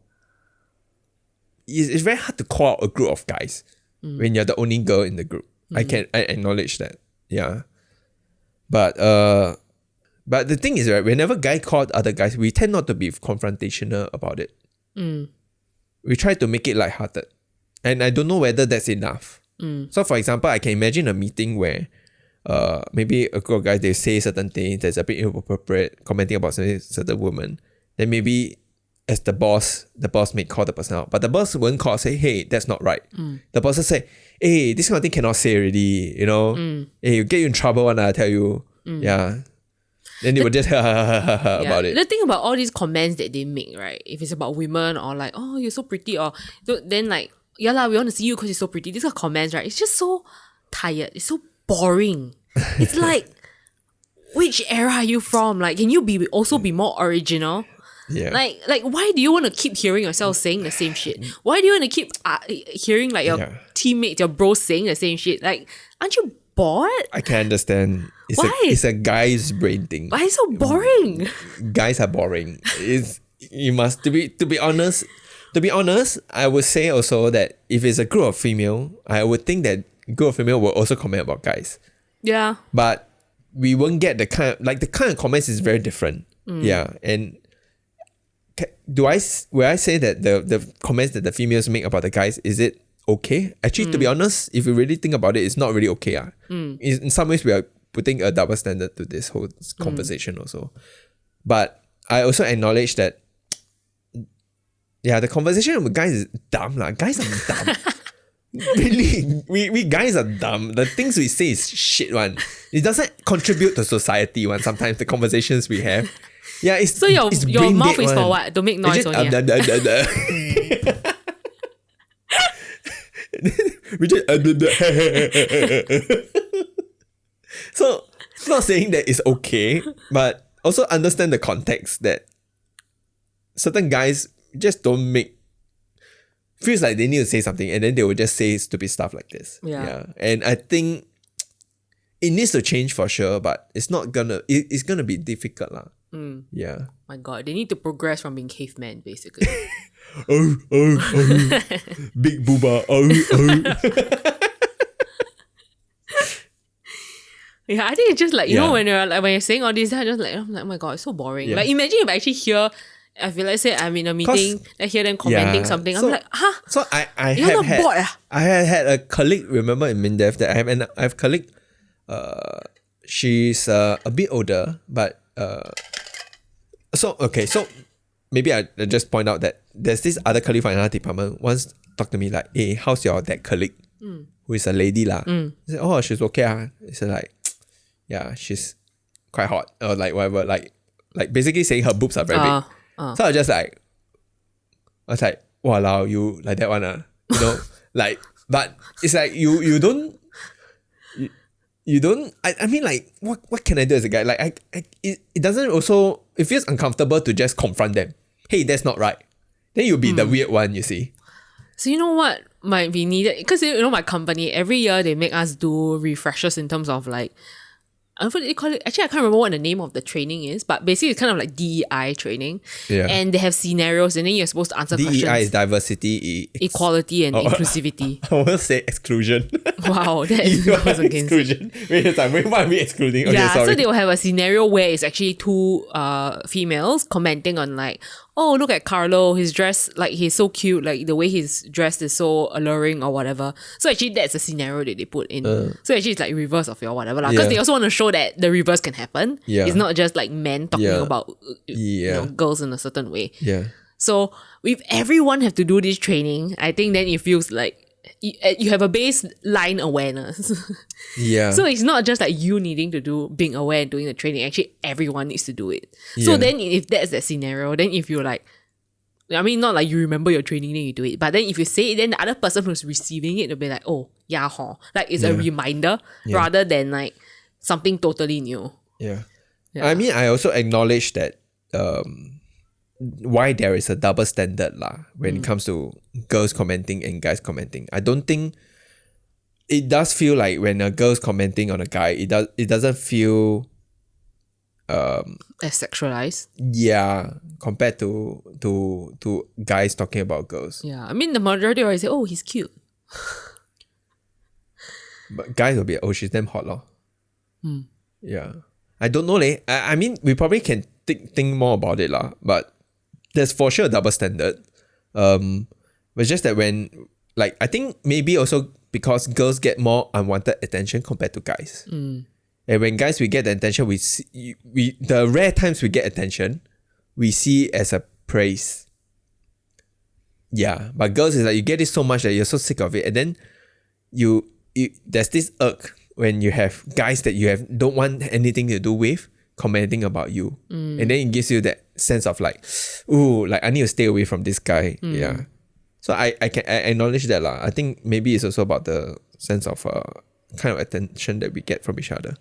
It's very hard to call out a group of guys when you're the only girl in the group. I acknowledge that. Yeah. But the thing is, right, whenever guy called other guys, we tend not to be confrontational about it. We try to make it lighthearted. And I don't know whether that's enough. So for example, I can imagine a meeting where maybe a group of guys, they say certain things that's a bit inappropriate, commenting about certain woman. Then maybe as the boss may call the person out. But the boss won't call and say, hey, that's not right. The boss will say, hey, this kind of thing cannot say already, Hey, you get you in trouble one, I tell you. Yeah. Then they will just about it. The thing about all these comments that they make, right? If it's about women or like, oh, you're so pretty, or then like, yeah lah, we want to see you because you're so pretty. These are comments, right? It's just so tired. It's so boring. It's like, which era are you from? Like, can you also be more original? Yeah. Like, why do you want to keep hearing yourself saying the same shit? Why do you want to keep hearing like your teammates, your bros saying the same shit? Like, aren't you bored? I can understand. Why? It's a guy's brain thing. Why is it so boring? Guys are boring. You must to be honest. To be honest, I would say also that if it's a group of female, I would think that group of female will also comment about guys. Yeah. But we won't get the kind of comments is very different. Yeah. And will I say that the comments that the females make about the guys, is it okay? Actually, to be honest, if you really think about it, it's not really okay. In some ways, we are putting a double standard to this whole conversation also. But I also acknowledge that the conversation with guys is dumb. Guys are dumb. Really, we guys are dumb. The things we say is shit one. It doesn't contribute to society one. Sometimes the conversations we have. Yeah, it's so your mouth is one. for what? To make noise only. We just So it's not saying that it's okay, but also understand the context that certain guys just don't make feels like they need to say something and then they will just say stupid stuff like this. Yeah. And I think it needs to change for sure, but it's gonna be difficult lah. Yeah. My God, they need to progress from being cavemen basically. Oh, big booba. Yeah, I think it's just like, you know, when you're saying all this, I'm like, oh my God, it's so boring. Like, imagine if I actually hear, I feel like, say I'm in a meeting, I hear them commenting something. I'm like, huh? So you're not bored? I had a colleague, remember in MINDEF, that I have a colleague, she's a bit older, but so maybe I just point out that there's this other colleague from another department once talked to me like, hey, how's that colleague? Who is a lady lah. I said, oh, she's okay. It's like, yeah, she's quite hot or like whatever, like basically saying her boobs are very big. So I was like, walao, you like that one, you know, like, but it's like you don't. I mean, like, what can I do as a guy? Like, it doesn't also, it feels uncomfortable to just confront them. Hey, that's not right. Then you'll be the weird one, you see. So you know what might be needed? Because you know my company, every year they make us do refreshers in terms of like, I don't know what they call it. Actually, I can't remember what the name of the training is, but basically it's kind of like DEI training. Yeah. And they have scenarios and then you're supposed to answer questions. DEI is diversity, equality and inclusivity. I want to say exclusion. Wow, that goes against exclusion. Wait, why are we excluding? Okay, sorry. So they will have a scenario where it's actually two females commenting on like, oh, look at Carlo, his dress, like he's so cute, like the way he's dressed is so alluring or whatever. So actually that's a scenario that they put in. So actually it's like reverse of your whatever. Because they also want to show that the reverse can happen. Yeah. It's not just like men talking about you know, girls in a certain way. Yeah. So if everyone have to do this training, I think then it feels like you have a baseline awareness. Yeah. So it's not just like you needing to being aware and doing the training. Actually, everyone needs to do it. Yeah. So then if that's the scenario, then if you're like, I mean, not like you remember your training, then you do it. But then if you say it, then the other person who's receiving it will be like, oh, yeah, like it's a reminder rather than like something totally new. Yeah. I mean, I also acknowledge that why there is a double standard when it comes to girls commenting and guys commenting. I don't think it does feel like when a girl's commenting on a guy, it doesn't feel as sexualized. Yeah, compared to guys talking about girls. Yeah, I mean the majority always say, oh, he's cute. But guys will be, oh, she's damn hot lor. Yeah. I don't know leh. I mean, we probably can think more about it lah. But there's for sure a double standard. But it's just that when, like, I think maybe also because girls get more unwanted attention compared to guys. And when guys, we get the attention, the rare times we get attention, we see it as a praise. Yeah. But girls is like, you get it so much that you're so sick of it. And then there's this irk when you have guys that you don't want anything to do with. commenting about you. And then it gives you that sense of like, ooh, like I need to stay away from this guy. Yeah. So I acknowledge that lah. I think maybe it's also about the sense of kind of attention that we get from each other.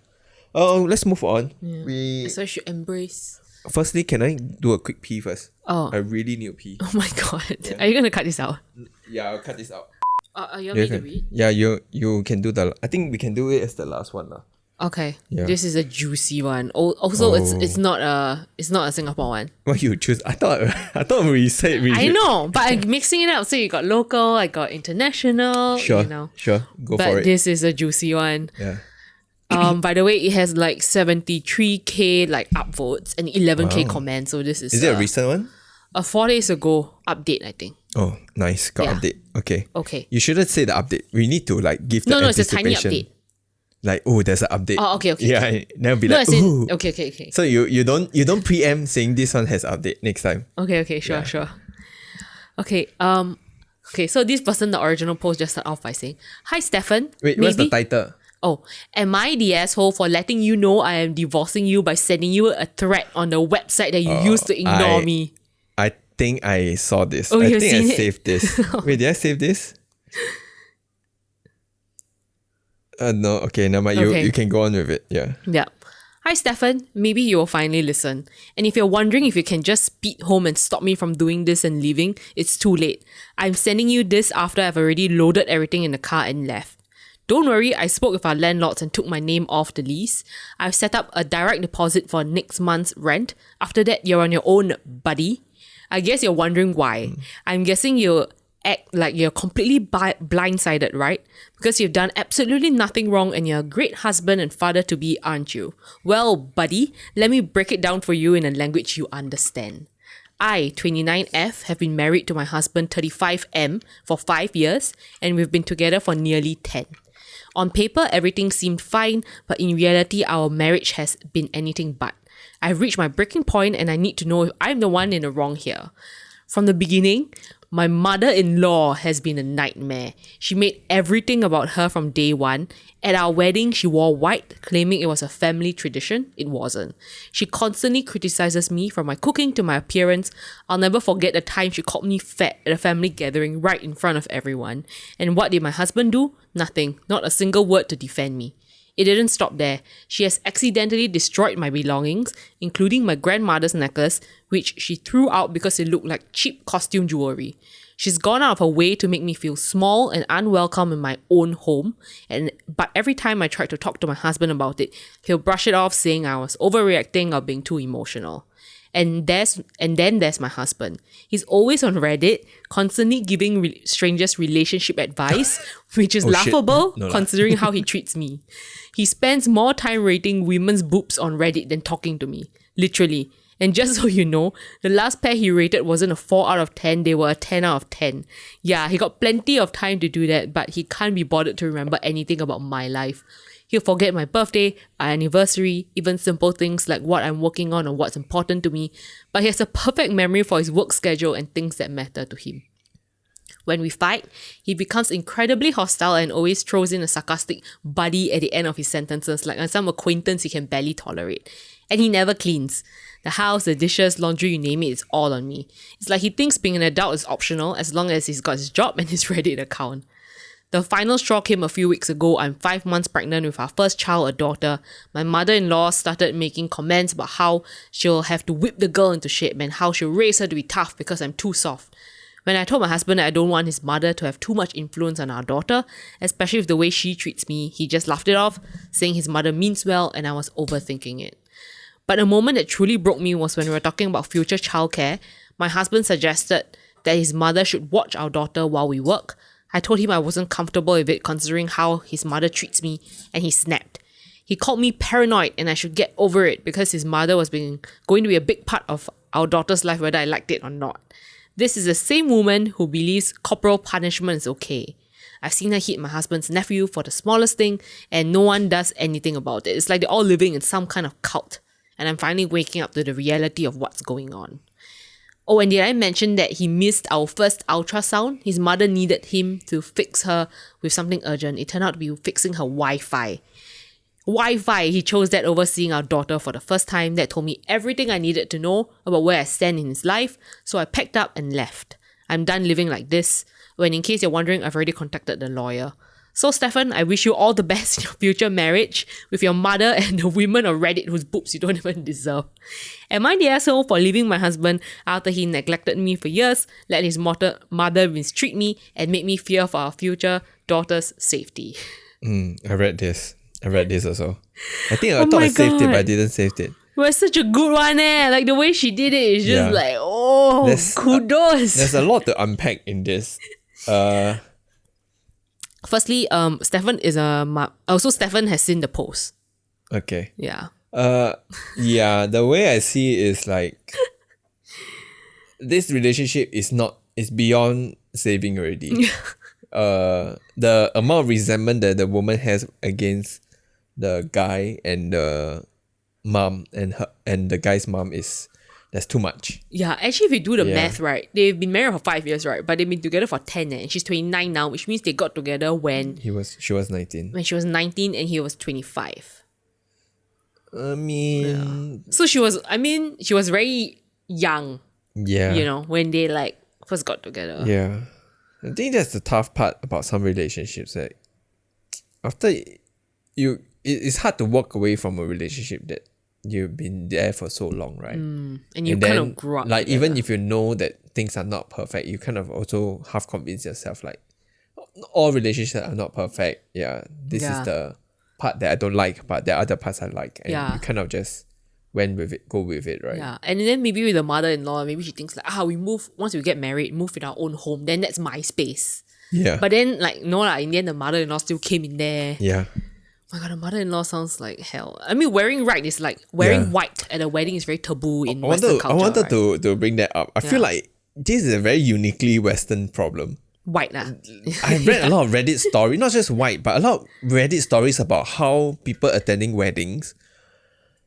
Oh, let's move on. Yeah. So I should embrace. Firstly, can I do a quick pee first? Oh. I really need to pee. Oh my god. Yeah. Are you going to cut this out? Yeah, I'll cut this out. You want me to read? Yeah, you can do I think we can do it as the last one lah. Okay. Yeah. This is a juicy one. Also, it's not a Singapore one. What you choose? I thought we said we. I know, but I'm mixing it up. So you got local, I got international. Sure, you know. sure. Go but for it. This is a juicy one. Yeah. By the way, it has like 73k like upvotes and 11k comments. So this is. Is it a recent one? 4 days ago update, I think. Oh, nice. Got update. Okay. Okay. You shouldn't say the update. We need to like give the it's a tiny anticipation. update. Like, oh, there's an update. Oh, okay. Yeah, and then be No, like, as in, ooh. okay. So you don't preempt saying this one has update next time. Okay, sure. Okay, so this person, the original post just started off by saying, "Hi, Stefan." Wait, what's the title? Oh, am I the asshole for letting you know I am divorcing you by sending you a threat on the website that you used to ignore me? I think I saw this. Oh, I you've think I seen it? saved this. Wait, did I save this? No, okay, never mind. Okay. You can go on with it. Yeah. Yeah. Hi, Stefan. Maybe you will finally listen. And if you're wondering if you can just speed home and stop me from doing this and leaving, it's too late. I'm sending you this after I've already loaded everything in the car and left. Don't worry, I spoke with our landlords and took my name off the lease. I've set up a direct deposit for next month's rent. After that, you're on your own, buddy. I guess you're wondering why. I'm guessing you act like you're completely blindsided, right? Because you've done absolutely nothing wrong and you're a great husband and father-to-be, aren't you? Well, buddy, let me break it down for you in a language you understand. I, 29F, have been married to my husband, 35M, for 5 years, and we've been together for nearly 10. On paper, everything seemed fine, but in reality, our marriage has been anything but. I've reached my breaking point and I need to know if I'm the one in the wrong here. From the beginning, my mother-in-law has been a nightmare. She made everything about her from day one. At our wedding, she wore white, claiming it was a family tradition. It wasn't. She constantly criticizes me from my cooking to my appearance. I'll never forget the time she called me fat at a family gathering right in front of everyone. And what did my husband do? Nothing. Not a single word to defend me. It didn't stop there. She has accidentally destroyed my belongings, including my grandmother's necklace, which she threw out because it looked like cheap costume jewelry. She's gone out of her way to make me feel small and unwelcome in my own home, but every time I tried to talk to my husband about it, he'll brush it off saying I was overreacting or being too emotional. And then there's my husband. He's always on Reddit, constantly giving strangers relationship advice, which is laughable considering how he treats me. He spends more time rating women's boobs on Reddit than talking to me. Literally. And just so you know, the last pair he rated wasn't a 4 out of 10, they were a 10 out of 10. Yeah, he got plenty of time to do that, but he can't be bothered to remember anything about my life. He'll forget my birthday, our anniversary, even simple things like what I'm working on or what's important to me, but he has a perfect memory for his work schedule and things that matter to him. When we fight, he becomes incredibly hostile and always throws in a sarcastic buddy at the end of his sentences, like some acquaintance he can barely tolerate. And he never cleans. The house, the dishes, laundry, you name it, it's all on me. It's like he thinks being an adult is optional as long as he's got his job and his Reddit account. The final straw came a few weeks ago. I'm 5 months pregnant with our first child, a daughter. My mother-in-law started making comments about how she'll have to whip the girl into shape and how she'll raise her to be tough because I'm too soft. When I told my husband that I don't want his mother to have too much influence on our daughter, especially with the way she treats me, he just laughed it off, saying his mother means well and I was overthinking it. But a moment that truly broke me was when we were talking about future childcare. My husband suggested that his mother should watch our daughter while we work. I told him I wasn't comfortable with it considering how his mother treats me, and he snapped. He called me paranoid and I should get over it because his mother was going to be a big part of our daughter's life whether I liked it or not. This is the same woman who believes corporal punishment is okay. I've seen her hit my husband's nephew for the smallest thing and no one does anything about it. It's like they're all living in some kind of cult. And I'm finally waking up to the reality of what's going on. Oh, and did I mention that he missed our first ultrasound? His mother needed him to fix her with something urgent. It turned out to be fixing her Wi-Fi. Wi-Fi, he chose that over seeing our daughter for the first time. That told me everything I needed to know about where I stand in his life. So I packed up and left. I'm done living like this. When in case you're wondering, I've already contacted the lawyer. So Stefan, I wish you all the best in your future marriage with your mother and the women on Reddit whose boobs you don't even deserve. Am I the asshole for leaving my husband after he neglected me for years, let his mother mistreat me, and make me fear for our future daughter's safety? I read this also. I think I Oh thought my I saved it, but I God. didn't save it. Well, it's such a good one, eh? Like the way she did it is just like, oh, kudos. There's a lot to unpack in this. Firstly, Stefan is also Stefan has seen the post. Okay. Yeah. Yeah, the way I see it is like this relationship is beyond saving already. The amount of resentment that the woman has against the guy and the mom and the guy's mom that's too much. Yeah, actually, if you do the math, right, they've been married for 5 years, right? But they've been together for 10, and she's 29 now, which means they got together when She was 19. when she was 19 and he was 25. I mean, So she was very young, yeah. you know, when they like first got together. Yeah. I think that's the tough part about some relationships. Like after it's hard to walk away from a relationship that you've been there for so long, right? And you And kind then, of grew up like together. even if you know that things are not perfect, you kind of also half convince yourself like all relationships are not perfect. Yeah, this is the part that I don't like, but there are other parts I like, and you kind of just go with it, right? Yeah, and then maybe with the mother-in-law, maybe she thinks like, once we get married, move in our own home, then that's my space. Yeah. But then like, no lah, in the end, the mother-in-law still came in there. Yeah. My God, the mother-in-law sounds like hell. I mean, wearing white at a wedding is very taboo in Western culture. I wanted right? to bring that up. I feel like this is a very uniquely Western problem. White lah. I've read a lot of Reddit stories, not just white, but a lot of Reddit stories about how people attending weddings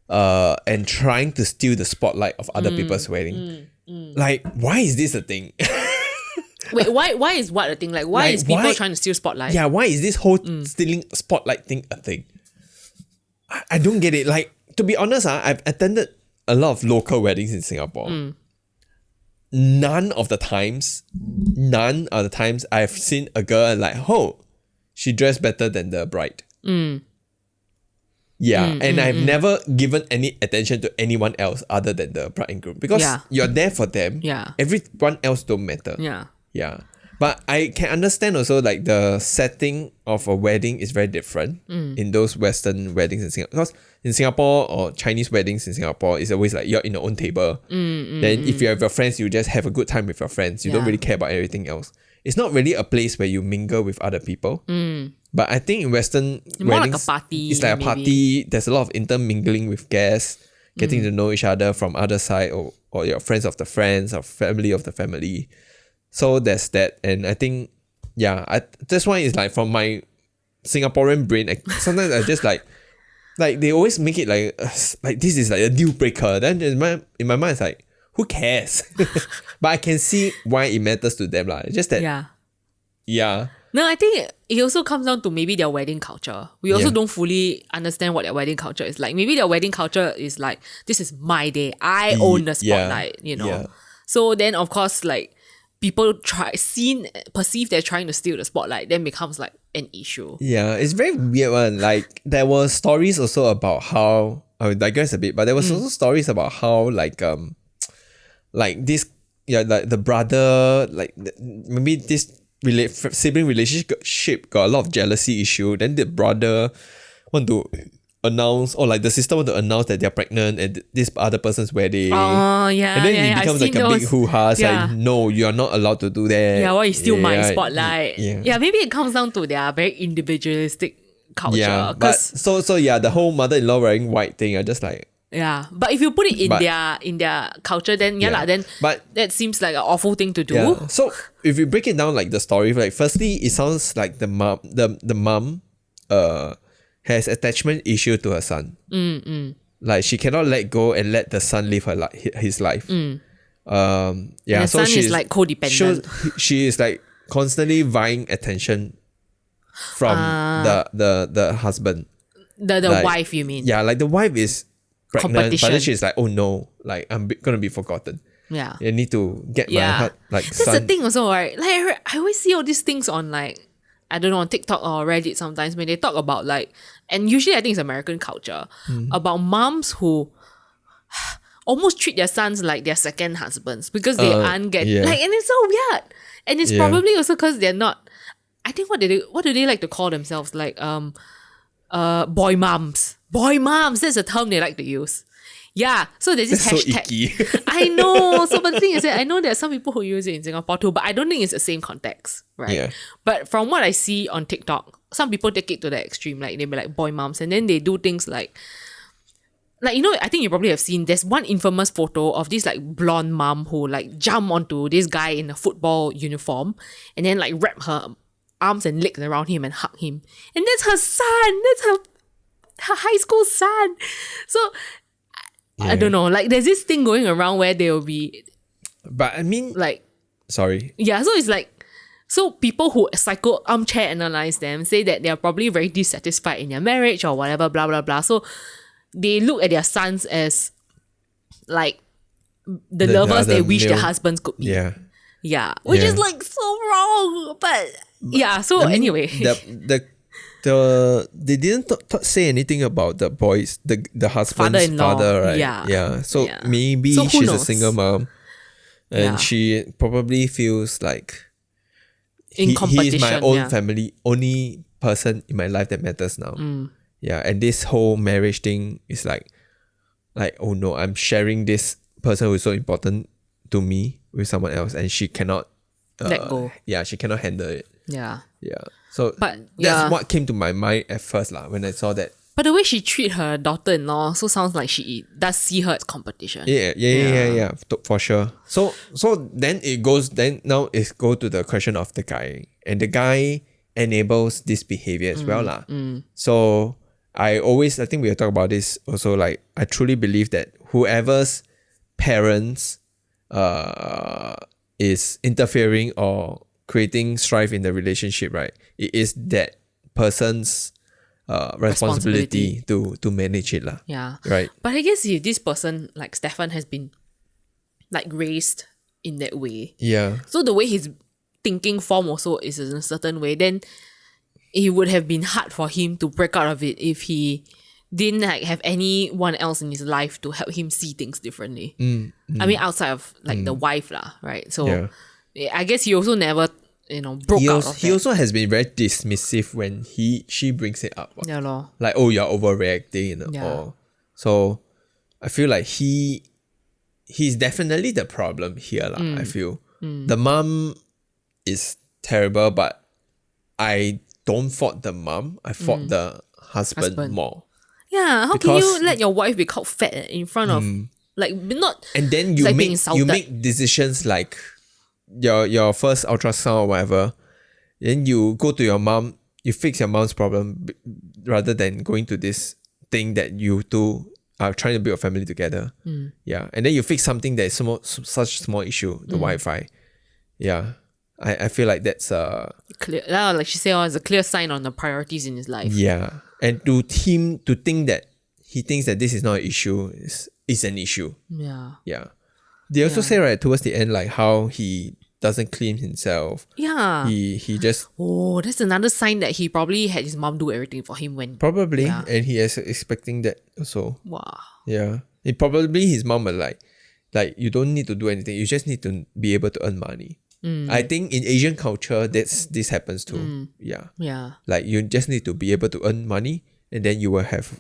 and trying to steal the spotlight of other people's wedding. Like, why is this a thing? Wait, why is what a thing? Like, why is people trying to steal spotlight? Yeah, why is this whole stealing spotlight thing a thing? I don't get it. Like, to be honest, I've attended a lot of local weddings in Singapore. None of the times I've seen a girl like, oh, she dressed better than the bride. And I've never given any attention to anyone else other than the bride and groom because you're there for them. Yeah. Everyone else don't matter. Yeah. But I can understand also like the setting of a wedding is very different in those Western weddings in Singapore. Because in Singapore or Chinese weddings in Singapore, it's always like you're in your own table. Then if you have your friends, you just have a good time with your friends. You don't really care about everything else. It's not really a place where you mingle with other people. But I think in Western more weddings, like a party. it's like a party. There's a lot of intermingling with guests, getting to know each other from other side or your friends of the friends or family of the family. So there's that, and I think, this one is like from my Singaporean brain. Sometimes I just like they always make it like this is like a deal breaker. Then in my mind, it's like, who cares? But I can see why it matters to them, lah. It's just that, No, I think it also comes down to maybe their wedding culture. We also don't fully understand what their wedding culture is like. Maybe their wedding culture is like, this is my day. I own the spotlight, you know. Yeah. So then, of course, like, people perceive they're trying to steal the spotlight, then becomes like an issue. Yeah, it's very weird one. Like there were stories also about how I would digress a bit, but there was also stories about how like this like the brother maybe this sibling relationship got a lot of jealousy issue. Then the brother want to announce or like the sister want to announce that they're pregnant at this other person's wedding. Oh yeah. And then it becomes like a big hoo-ha. It's like, no, you're not allowed to do that. Yeah, why you steal my spotlight? Yeah. Maybe it comes down to their very individualistic culture. Yeah, but so the whole mother-in-law wearing white thing, I just like. Yeah, but if you put it in their culture, then but that seems like an awful thing to do. Yeah. So if you break it down like the story, like firstly, it sounds like the mom has attachment issue to her son. Like she cannot let go and let the son live his life. And the so son is like codependent. She is like constantly vying attention from the husband. The like, wife, you mean? Yeah, like the wife is pregnant, but then Competition. she's like, oh no, like I'm gonna be forgotten. Yeah. I need to get my Yeah. heart like That's son. the thing also, right? Like I always see all these things on like, I don't know, on TikTok or Reddit sometimes when they talk about like, and usually I think it's American culture, about moms who almost treat their sons like their second husbands because they aren't getting, yeah. like, and it's so weird. And it's Yeah. probably also because they're not, I think what do they like to call themselves? Like, boy moms. Boy moms, that's a term they like to use. Yeah, so there's this That's so hashtag. icky. I know. So, but the thing is that I know there are some people who use it in Singapore too, but I don't think it's the same context, right? Yeah. But from what I see on TikTok, some people take it to the extreme, like they be like boy moms, and then they do things like you know, I think you probably have seen there's one infamous photo of this like blonde mom who like jump onto this guy in a football uniform and then like wrap her arms and legs around him and hug him. And that's her son. That's her high school son. So I don't know. Like there's this thing going around where they will be But I mean, like, sorry. yeah, so it's like, so people who psycho armchair analyze them say that they're probably very dissatisfied in their marriage or whatever, blah, blah, blah. So they look at their sons as like the lovers they other wish their male- husbands could be. Yeah. Yeah. Which Yeah. is like so wrong. But yeah, so I mean, anyway. They didn't say anything about the boys, the husband's Father-in-law. father, right? Yeah. Yeah. So Yeah. maybe So who she's a knows? single mom, and Yeah. she probably feels like In he is my competition, own yeah. family, only person in my life that matters now. Mm. Yeah, and this whole marriage thing is like oh no, I'm sharing this person who is so important to me with someone else, and she cannot Let go. Yeah, she cannot handle it. Yeah. Yeah. So But, that's yeah. what came to my mind at first lah, when I saw that. But the way she treat her daughter-in-law also sounds like she does see her as competition. Yeah, for sure. So then it goes, now it go to the question of the guy, and the guy enables this behavior as well lah. So I think we will talk about this also, like I truly believe that whoever's parents is interfering or creating strife in the relationship, right, it is that person's responsibility to manage it lah. Yeah. Right. But I guess if this person, like Stefan, has been like raised in that way, Yeah. so the way his thinking form also is in a certain way, then it would have been hard for him to break out of it if he didn't like have anyone else in his life to help him see things differently. I mean, outside of like the wife lah, right? So I guess he also never, broke out of He that. also has been very dismissive when she brings it up. Yeah, lor. Like, oh, you're overreacting, Yeah. or so I feel like he's definitely the problem here lah. I feel the mom is terrible, but I don't fault the mom. I fault the husband more. Yeah, how can Because- you let your wife be called fat in front of like not? And then It's you like being make insulted. decisions like your first ultrasound or whatever. Then you go to your mom, you fix your mom's problem rather than going to this thing that you two are trying to build a family together. Yeah, and then you fix something that is such small issue, the Wi-Fi. Yeah, I feel like that's Clear, like she said, it's a clear sign on the priorities in his life. yeah, and to him to think that he thinks that this is not an issue is an issue. Yeah. Yeah. They also say right towards the end like how he doesn't clean himself. Yeah. He just Oh, that's another sign that he probably had his mom do everything for him when. probably Yeah. and he is expecting that also. Wow. Yeah. It probably his mom was like you don't need to do anything. You just need to be able to earn money. I think in Asian culture this happens too. Yeah. Yeah. Like you just need to be able to earn money and then you have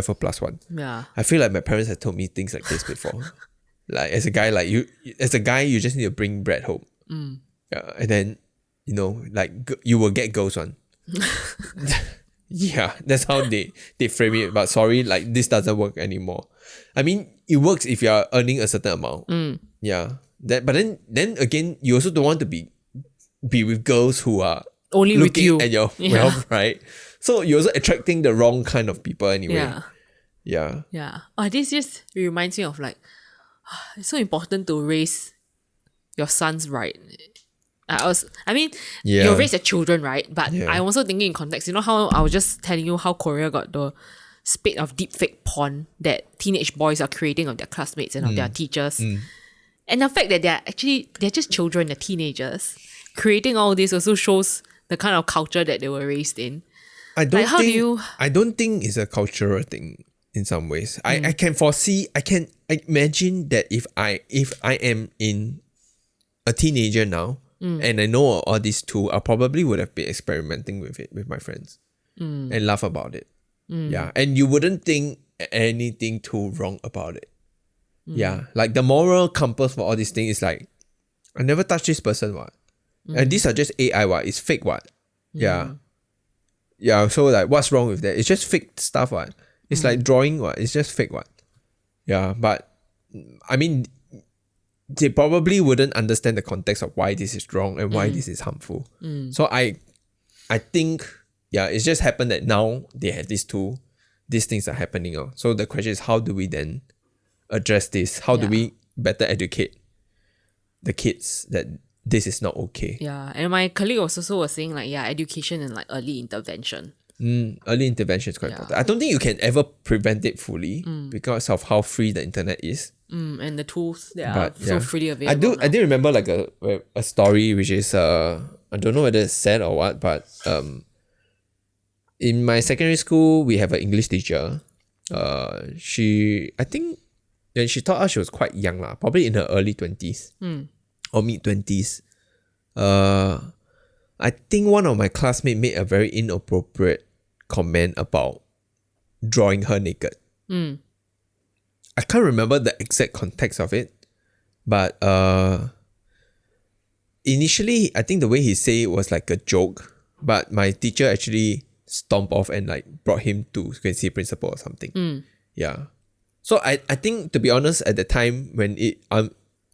a plus one. Yeah. I feel like my parents have told me things like this before. Like as a guy, you just need to bring bread home. Yeah, and then you will get girls one. Yeah, that's how they frame it. But sorry, like this doesn't work anymore. I mean, it works if you are earning a certain amount. Yeah, but then again, you also don't want to be with girls who are Only with looking you. at your wealth, right? So you're also attracting the wrong kind of people anyway. Yeah. Yeah. Yeah. Oh, this just reminds me of like, it's so important to raise your sons right. You raise your children, right? But Yeah. I'm also thinking in context, you know how I was just telling you how Korea got the spate of deepfake porn that teenage boys are creating of their classmates and of their teachers. And the fact that they're just children, they're teenagers. Creating all this also shows the kind of culture that they were raised in. I don't Like, how do you- I don't think it's a cultural thing in some ways. I can foresee, I imagine that if I am in a teenager now and I know all these too, I probably would have been experimenting with it with my friends and laugh about it. Yeah. And you wouldn't think anything too wrong about it. Yeah. Like the moral compass for all these things is like, I never touched this person, what? And these are just AI, what? It's fake, what? Yeah. Yeah, so like what's wrong with that? It's just fake stuff, what? It's like drawing, what? It's just fake, what? Yeah, but I mean, they probably wouldn't understand the context of why this is wrong and why this is harmful. So I think, yeah, it's just happened that now they have these things are happening. So the question is, how do we then address this? How do we better educate the kids that this is not okay? Yeah, and my colleague also was saying like, education and like early intervention. Early intervention is quite important. I don't think you can ever prevent it fully because of how free the internet is. And the tools that are so freely available. I do remember like a story which is I don't know whether it's sad or what, but in my secondary school we have an English teacher. She I think when she taught us she was quite young lah, probably in her early 20s or mid 20s. I think one of my classmates made a very inappropriate comment about drawing her naked. I can't remember the exact context of it, but initially I think the way he said it was like a joke, but my teacher actually stomped off and like brought him to go and see principal or something. Yeah. So I think, to be honest, at the time when it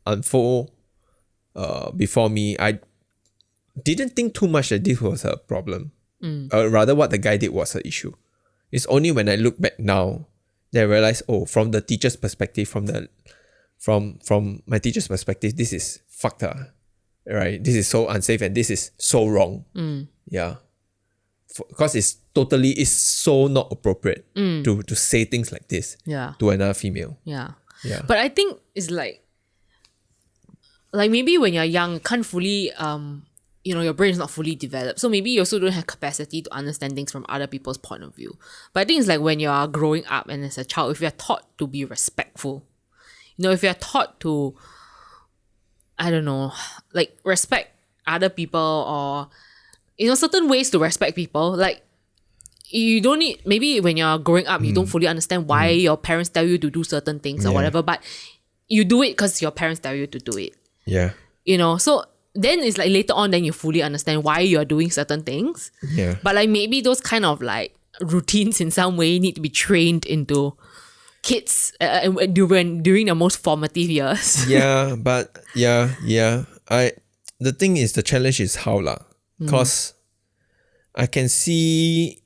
unfolded before me, I didn't think too much that this was a problem. Rather what the guy did was an issue. It's only when I look back now that I realize, from the teacher's perspective, from my teacher's perspective, this is fucked up. Right? This is so unsafe and this is so wrong. Yeah. Because it's so not appropriate to say things like this to another female. Yeah. But I think it's like maybe when you're young, can't fully your brain is not fully developed. So maybe you also don't have capacity to understand things from other people's point of view. But I think it's like when you are growing up and as a child, if you're taught to be respectful, if you're taught to, I don't know, like respect other people or, certain ways to respect people. Like you don't need, maybe when you're growing up, you don't fully understand why your parents tell you to do certain things or whatever, but you do it because your parents tell you to do it. Yeah. So then it's like later on, then you fully understand why you're doing certain things. Yeah. But like maybe those kind of like routines in some way need to be trained into kids during the most formative years. Yeah, but the thing is, the challenge is how lah. Because I can see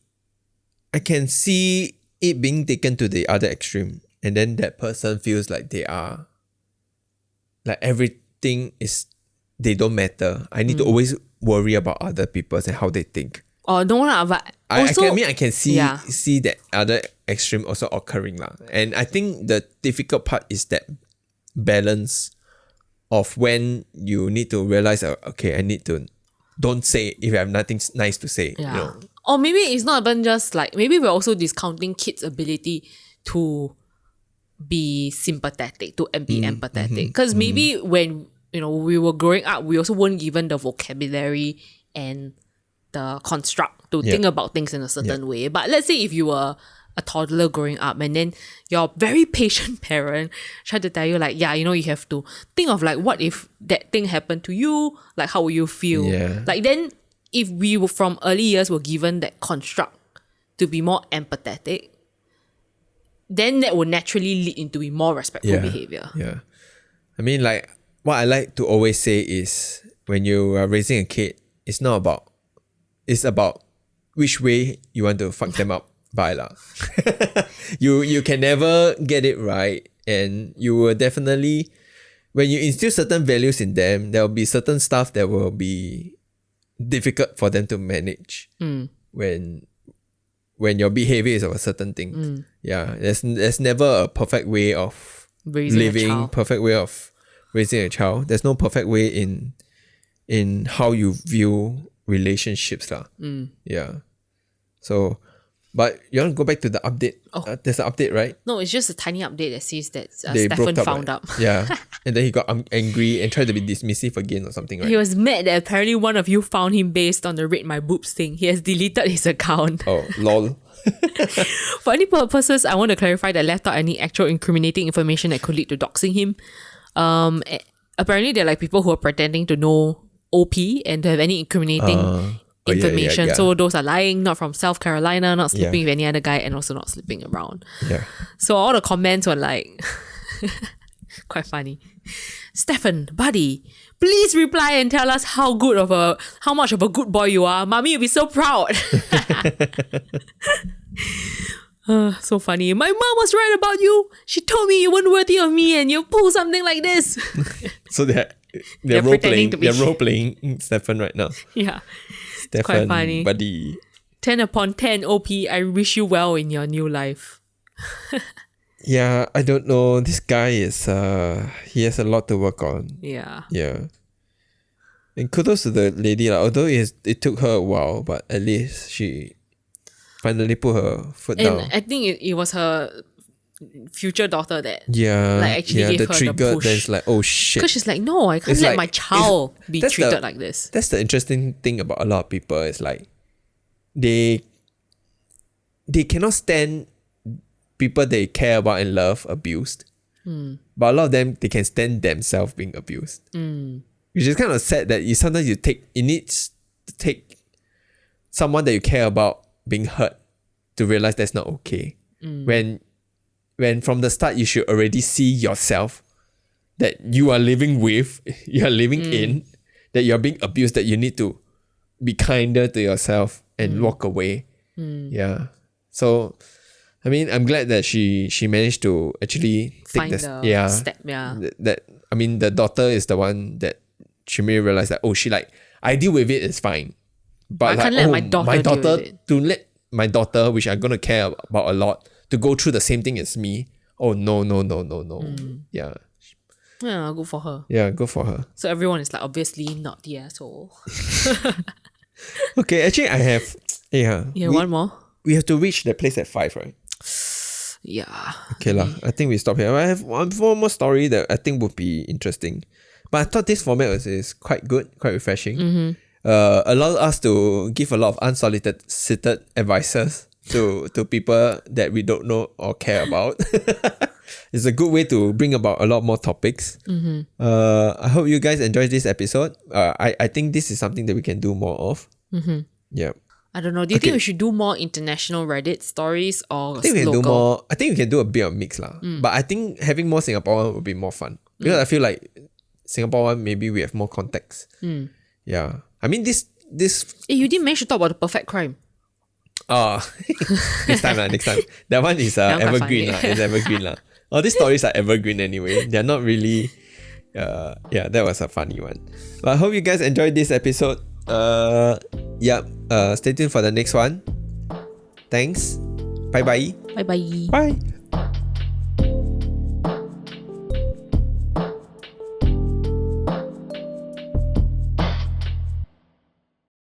it being taken to the other extreme, and then that person feels like they are like everything is, they don't matter. I need to always worry about other people and how they think. Oh, no lah, but also, I can see that other extreme also occurring lah. And I think the difficult part is that balance of when you need to realize, okay, I need to don't say if I have nothing nice to say. Yeah. Or maybe it's not even just like, maybe we're also discounting kids' ability to be sympathetic, to be empathetic. Because maybe when we were growing up, we also weren't given the vocabulary and the construct to think about things in a certain way. But let's say if you were a toddler growing up and then your very patient parent tried to tell you like, you have to think of like, what if that thing happened to you? Like, how will you feel? Yeah. Like then if we were from early years were given that construct to be more empathetic, then that would naturally lead into be more respectful behavior. Yeah. I mean, like, what I like to always say is when you are raising a kid, it's about which way you want to fuck them up by lah. You can never get it right, and you will definitely when you instill certain values in them, there will be certain stuff that will be difficult for them to manage when your behavior is of a certain thing. Yeah, there's never a perfect way of living, perfect way of raising a child. There's no perfect way in how you view relationships lah. Yeah. So, but you want to go back to the update? There's an update, right? No, it's just a tiny update that says that They Stefan broke up, found right? up. Yeah. And then he got angry and tried to be dismissive again or something, right? He was mad that apparently one of you found him based on the rate my boobs thing. He has deleted his account. Oh, lol. For any purposes, I want to clarify that I left out any actual incriminating information that could lead to doxing him. Apparently, there are like people who are pretending to know OP and to have any incriminating information. yeah. So those are lying, not from South Carolina, not sleeping with any other guy, and also not sleeping around. Yeah. So all the comments were like, quite funny. Stefan, buddy, please reply and tell us how much of a good boy you are. Mommy will be so proud. So funny. My mom was right about you. She told me you weren't worthy of me and you pull something like this. So they're role playing Stefan right now. Yeah. Stefan, quite funny. buddy. 10 upon 10 OP. I wish you well in your new life. Yeah, I don't know. This guy is he has a lot to work on. Yeah. Yeah. And kudos to the lady, although it took her a while, but at least she finally put her foot down. And I think it was her future daughter that actually gave the her trigger the push. that's like, oh shit. Because she's like, no, I can't It's let like- my child be that's treated the- like this. That's the interesting thing about a lot of people. It's like they cannot stand people they care about and love abused. But a lot of them, they can stand themselves being abused. Which is kind of sad that sometimes it needs to take someone that you care about being hurt to realize that's not okay. When from the start you should already see yourself that you are living with, you are living in, that you are being abused, that you need to be kinder to yourself and walk away. Yeah. So I mean, I'm glad that she managed to actually take Find this. the step, yeah. That I mean, the daughter is the one that she may realize that I deal with it, it's fine. But I can't let my daughter deal with it. to let my daughter, which I'm gonna care about a lot, to go through the same thing as me. Oh no. Yeah. Yeah, good for her. Yeah, good for her. So everyone is like, obviously not the asshole. Okay, actually I have One more. we have to reach the place at 5, right? Yeah. Okay lah. I think we stop here. I have one more story that I think would be interesting. But I thought this format is quite good, quite refreshing. Allowed us to give a lot of unsolicited advices to people that we don't know or care about. It's a good way to bring about a lot more topics. I hope you guys enjoyed this episode. I think this is something that we can do more of. Yeah. I don't know. Do you think we should do more international Reddit stories or I think we can local? do more. I think we can do a bit of mix lah. But I think having more Singapore one would be more fun because I feel like Singapore one maybe we have more context. Yeah, I mean this. Hey, you didn't manage to talk about the perfect crime. Next time. That one is That one quite evergreen funny. lah. It's evergreen lah. All these stories are evergreen anyway. They're not really. Yeah, that was a funny one. But I hope you guys enjoyed this episode. Stay tuned for the next one. Thanks. Bye. Bye bye. Bye.